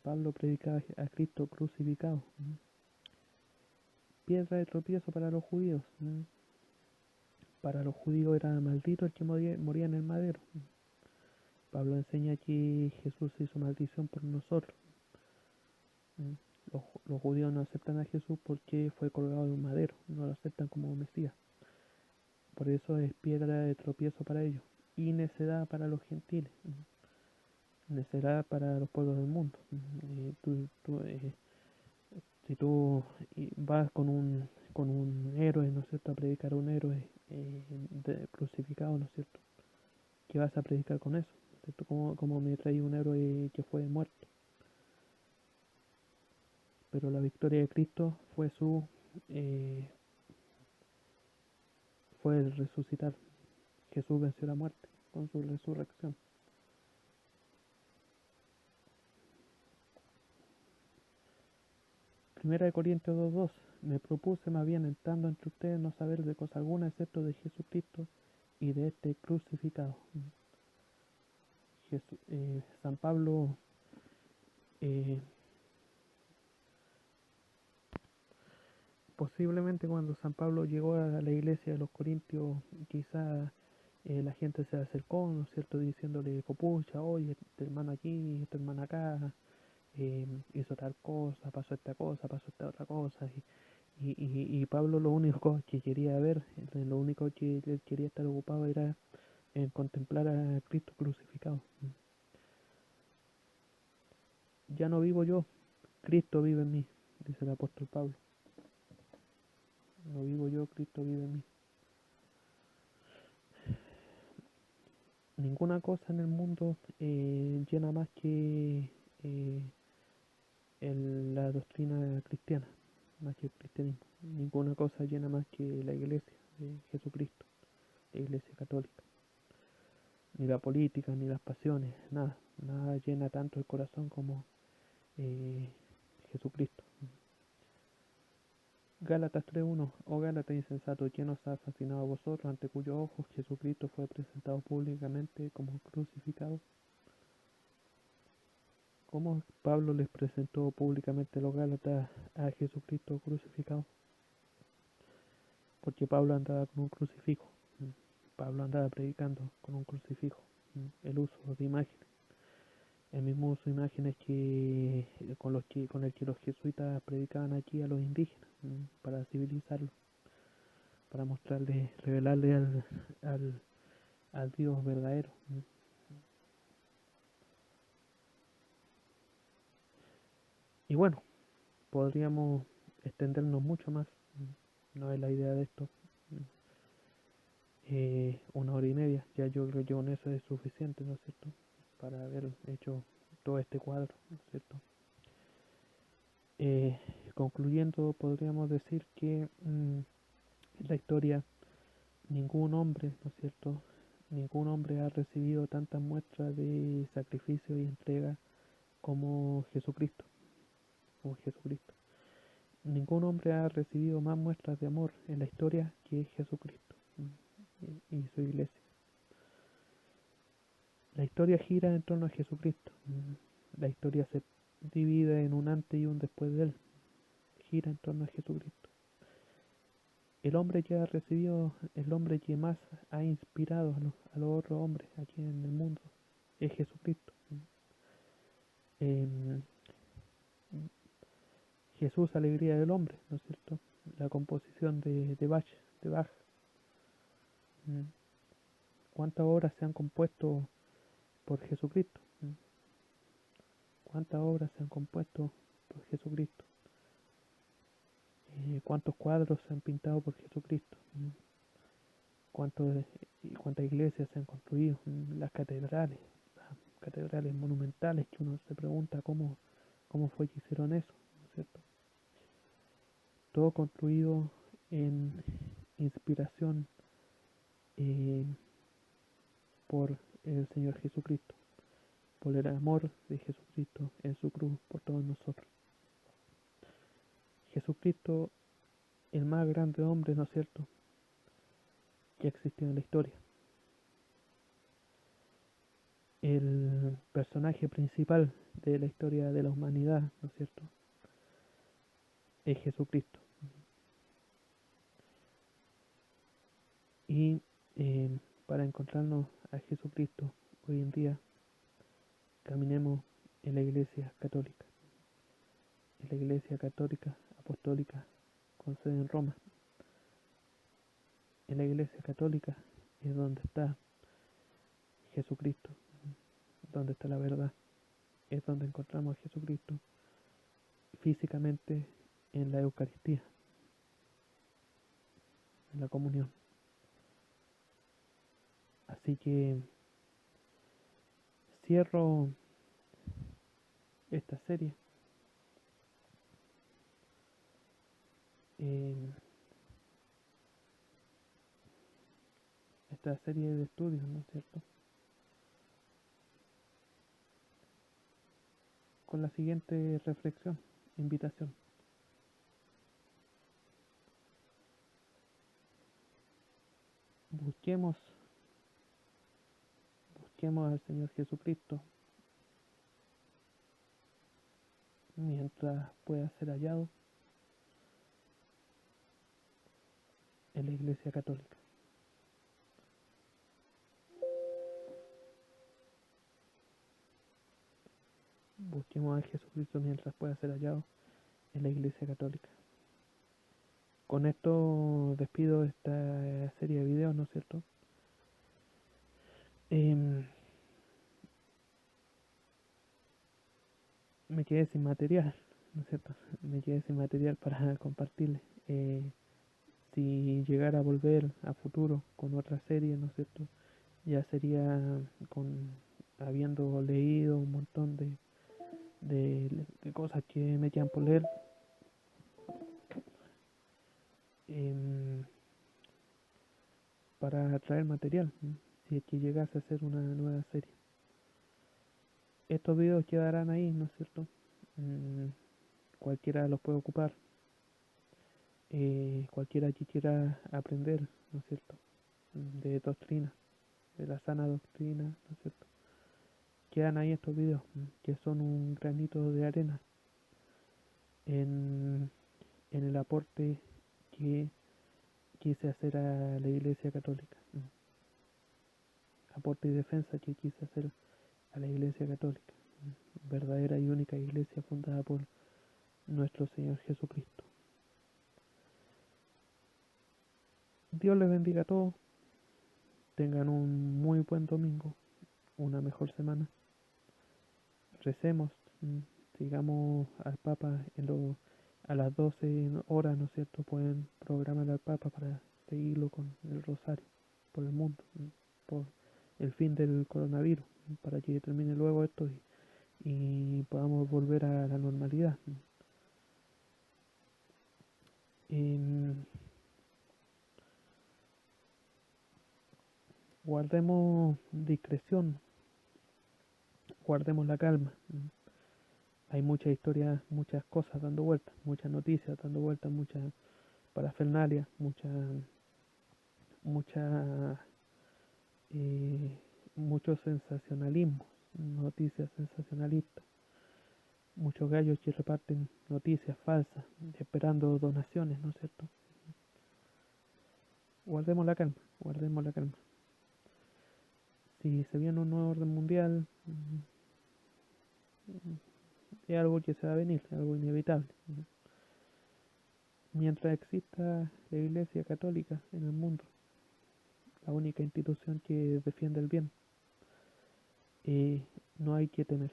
Speaker 1: Pablo predicaba a Cristo crucificado, piedra de tropiezo para los judíos. Para los judíos era maldito el que moría en el madero. Pablo enseña que Jesús hizo maldición por nosotros. Los judíos no aceptan a Jesús porque fue colgado de un madero, no lo aceptan como Mesías. Por eso es piedra de tropiezo para ellos y necedad para los gentiles, necedad para los pueblos del mundo. Si tú vas con un héroe, ¿no es cierto?, a predicar a un héroe crucificado, ¿no es cierto?, ¿qué vas a predicar con eso? ¿Cierto? Como me trae un héroe que fue muerto. Pero la victoria de Cristo fue el resucitar. Jesús venció la muerte con su resurrección. Primera de Corintios 2:2: me propuse más bien, entrando entre ustedes, no saber de cosa alguna excepto de Jesucristo y de este crucificado. San Pablo posiblemente cuando San Pablo llegó a la iglesia de los Corintios, quizá la gente se acercó, ¿no es cierto?, diciéndole, copucha, oye, este hermano aquí, este hermano acá, hizo tal cosa, pasó esta otra cosa, y Pablo lo único que quería ver, lo único que él quería estar ocupado era en contemplar a Cristo crucificado. Ya no vivo yo, Cristo vive en mí, dice el apóstol Pablo. No vivo yo, Cristo vive en mí. Ninguna cosa en el mundo llena más que la doctrina cristiana, más que el cristianismo. Ninguna cosa llena más que la iglesia de Jesucristo, la iglesia católica. Ni la política, ni las pasiones, nada. Nada llena tanto el corazón como Jesucristo. Gálatas 3:1: oh Gálatas insensatos, ¿quién os ha fascinado a vosotros, ante cuyos ojos Jesucristo fue presentado públicamente como crucificado? ¿Cómo Pablo les presentó públicamente a los Gálatas a Jesucristo crucificado? Porque Pablo andaba con un crucifijo. Pablo andaba predicando con un crucifijo. El uso de imágenes. El mismo uso de imágenes con el que los jesuitas predicaban aquí a los indígenas, para civilizarlos, para mostrarles, revelarles al Dios verdadero. Y bueno, podríamos extendernos mucho más, no es la idea de esto. 1 hora y media, ya yo creo que con eso es suficiente, ¿no es cierto?, para haber hecho todo este cuadro, ¿no es cierto? Concluyendo, podríamos decir que en la historia ningún hombre, ¿no es cierto?, ningún hombre ha recibido tantas muestras de sacrificio y entrega como Jesucristo, como Jesucristo. Ningún hombre ha recibido más muestras de amor en la historia que Jesucristo y su iglesia. La historia gira en torno a Jesucristo. La historia se divide en un antes y un después de él. Gira en torno a Jesucristo. El hombre que ha recibido, el hombre que más ha inspirado a los otros hombres aquí en el mundo es Jesucristo. Jesús, alegría del hombre, ¿no es cierto? La composición de Bach. ¿Cuántas obras se han compuesto por Jesucristo? cuántas obras se han compuesto por Jesucristo, cuántos cuadros se han pintado por Jesucristo, cuántos, cuántas iglesias se han construido, las catedrales monumentales que uno se pregunta cómo fue que hicieron eso, ¿no es cierto? Todo construido en inspiración eh, por el Señor Jesucristo, por el amor de Jesucristo en su cruz por todos nosotros. Jesucristo, el más grande hombre, ¿no es cierto?, que existió en la historia. El personaje principal de la historia de la humanidad, ¿no es cierto?, es Jesucristo. Y para encontrarnos a Jesucristo hoy en día, caminemos en la Iglesia Católica. En la Iglesia Católica Apostólica con sede en Roma. En la Iglesia Católica es donde está Jesucristo, donde está la verdad. Es donde encontramos a Jesucristo físicamente en la Eucaristía, en la comunión. Así que cierro esta serie esta serie de estudios, ¿no es cierto?, con la siguiente reflexión, invitación. Busquemos al Señor Jesucristo mientras pueda ser hallado en la Iglesia Católica. Busquemos a Jesucristo mientras pueda ser hallado en la Iglesia Católica. Con esto despido esta serie de videos, ¿no es cierto? Me quedé sin material, ¿no es cierto? Me quedé sin material para compartirles. Si llegara a volver a futuro con otra serie, ¿no es cierto?, ya sería habiendo leído un montón de cosas que me quedan por leer, para traer material, si es que llegase a ser una nueva serie. Estos videos quedarán ahí, ¿no es cierto? Cualquiera los puede ocupar, cualquiera que quiera aprender, ¿no es cierto?, de doctrina, de la sana doctrina, ¿no es cierto? Quedan ahí estos videos, que son un granito de arena en el aporte que quise hacer a la Iglesia Católica, aporte y defensa que quise hacer a la Iglesia Católica, verdadera y única Iglesia fundada por nuestro Señor Jesucristo. Dios les bendiga a todos, tengan un muy buen domingo, una mejor semana. Recemos, sigamos al Papa a las 12 horas, ¿no es cierto? Pueden programar al Papa para seguirlo con el rosario por el mundo, por el fin del coronavirus, para que termine luego esto y podamos volver a la normalidad. Guardemos discreción, guardemos la calma. Hay muchas historias, muchas cosas dando vueltas, muchas noticias dando vueltas, muchas parafernalias, mucha mucho sensacionalismo, noticias sensacionalistas, muchos gallos que reparten noticias falsas, esperando donaciones, ¿no es cierto? Guardemos la calma, guardemos la calma. Si se viene un nuevo orden mundial, es algo que se va a venir, es algo inevitable. Mientras exista la Iglesia Católica en el mundo, la única institución que defiende el bien, no hay que temer,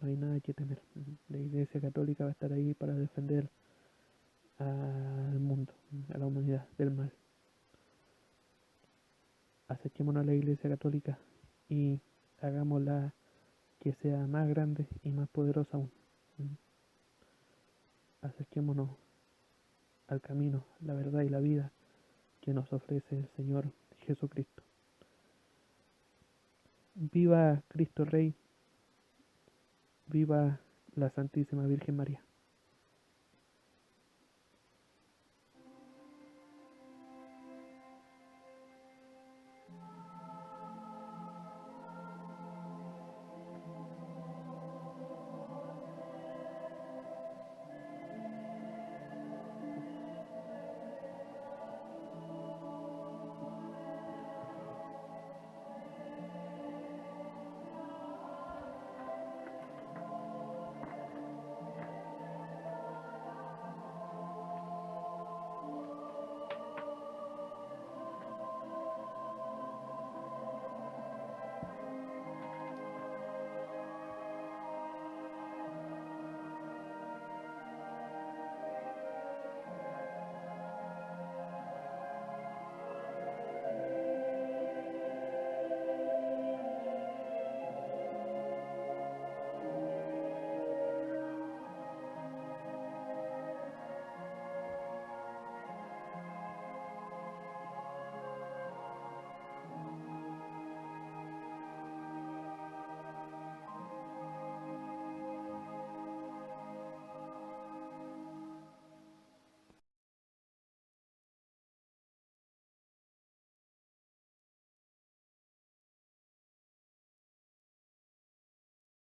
Speaker 1: no hay nada que temer. La Iglesia Católica va a estar ahí para defender al mundo, a la humanidad del mal. Acerquémonos a la Iglesia Católica y hagámosla que sea más grande y más poderosa aún. Acerquémonos al camino, la verdad y la vida que nos ofrece el Señor Jesucristo. Viva Cristo Rey, viva la Santísima Virgen María.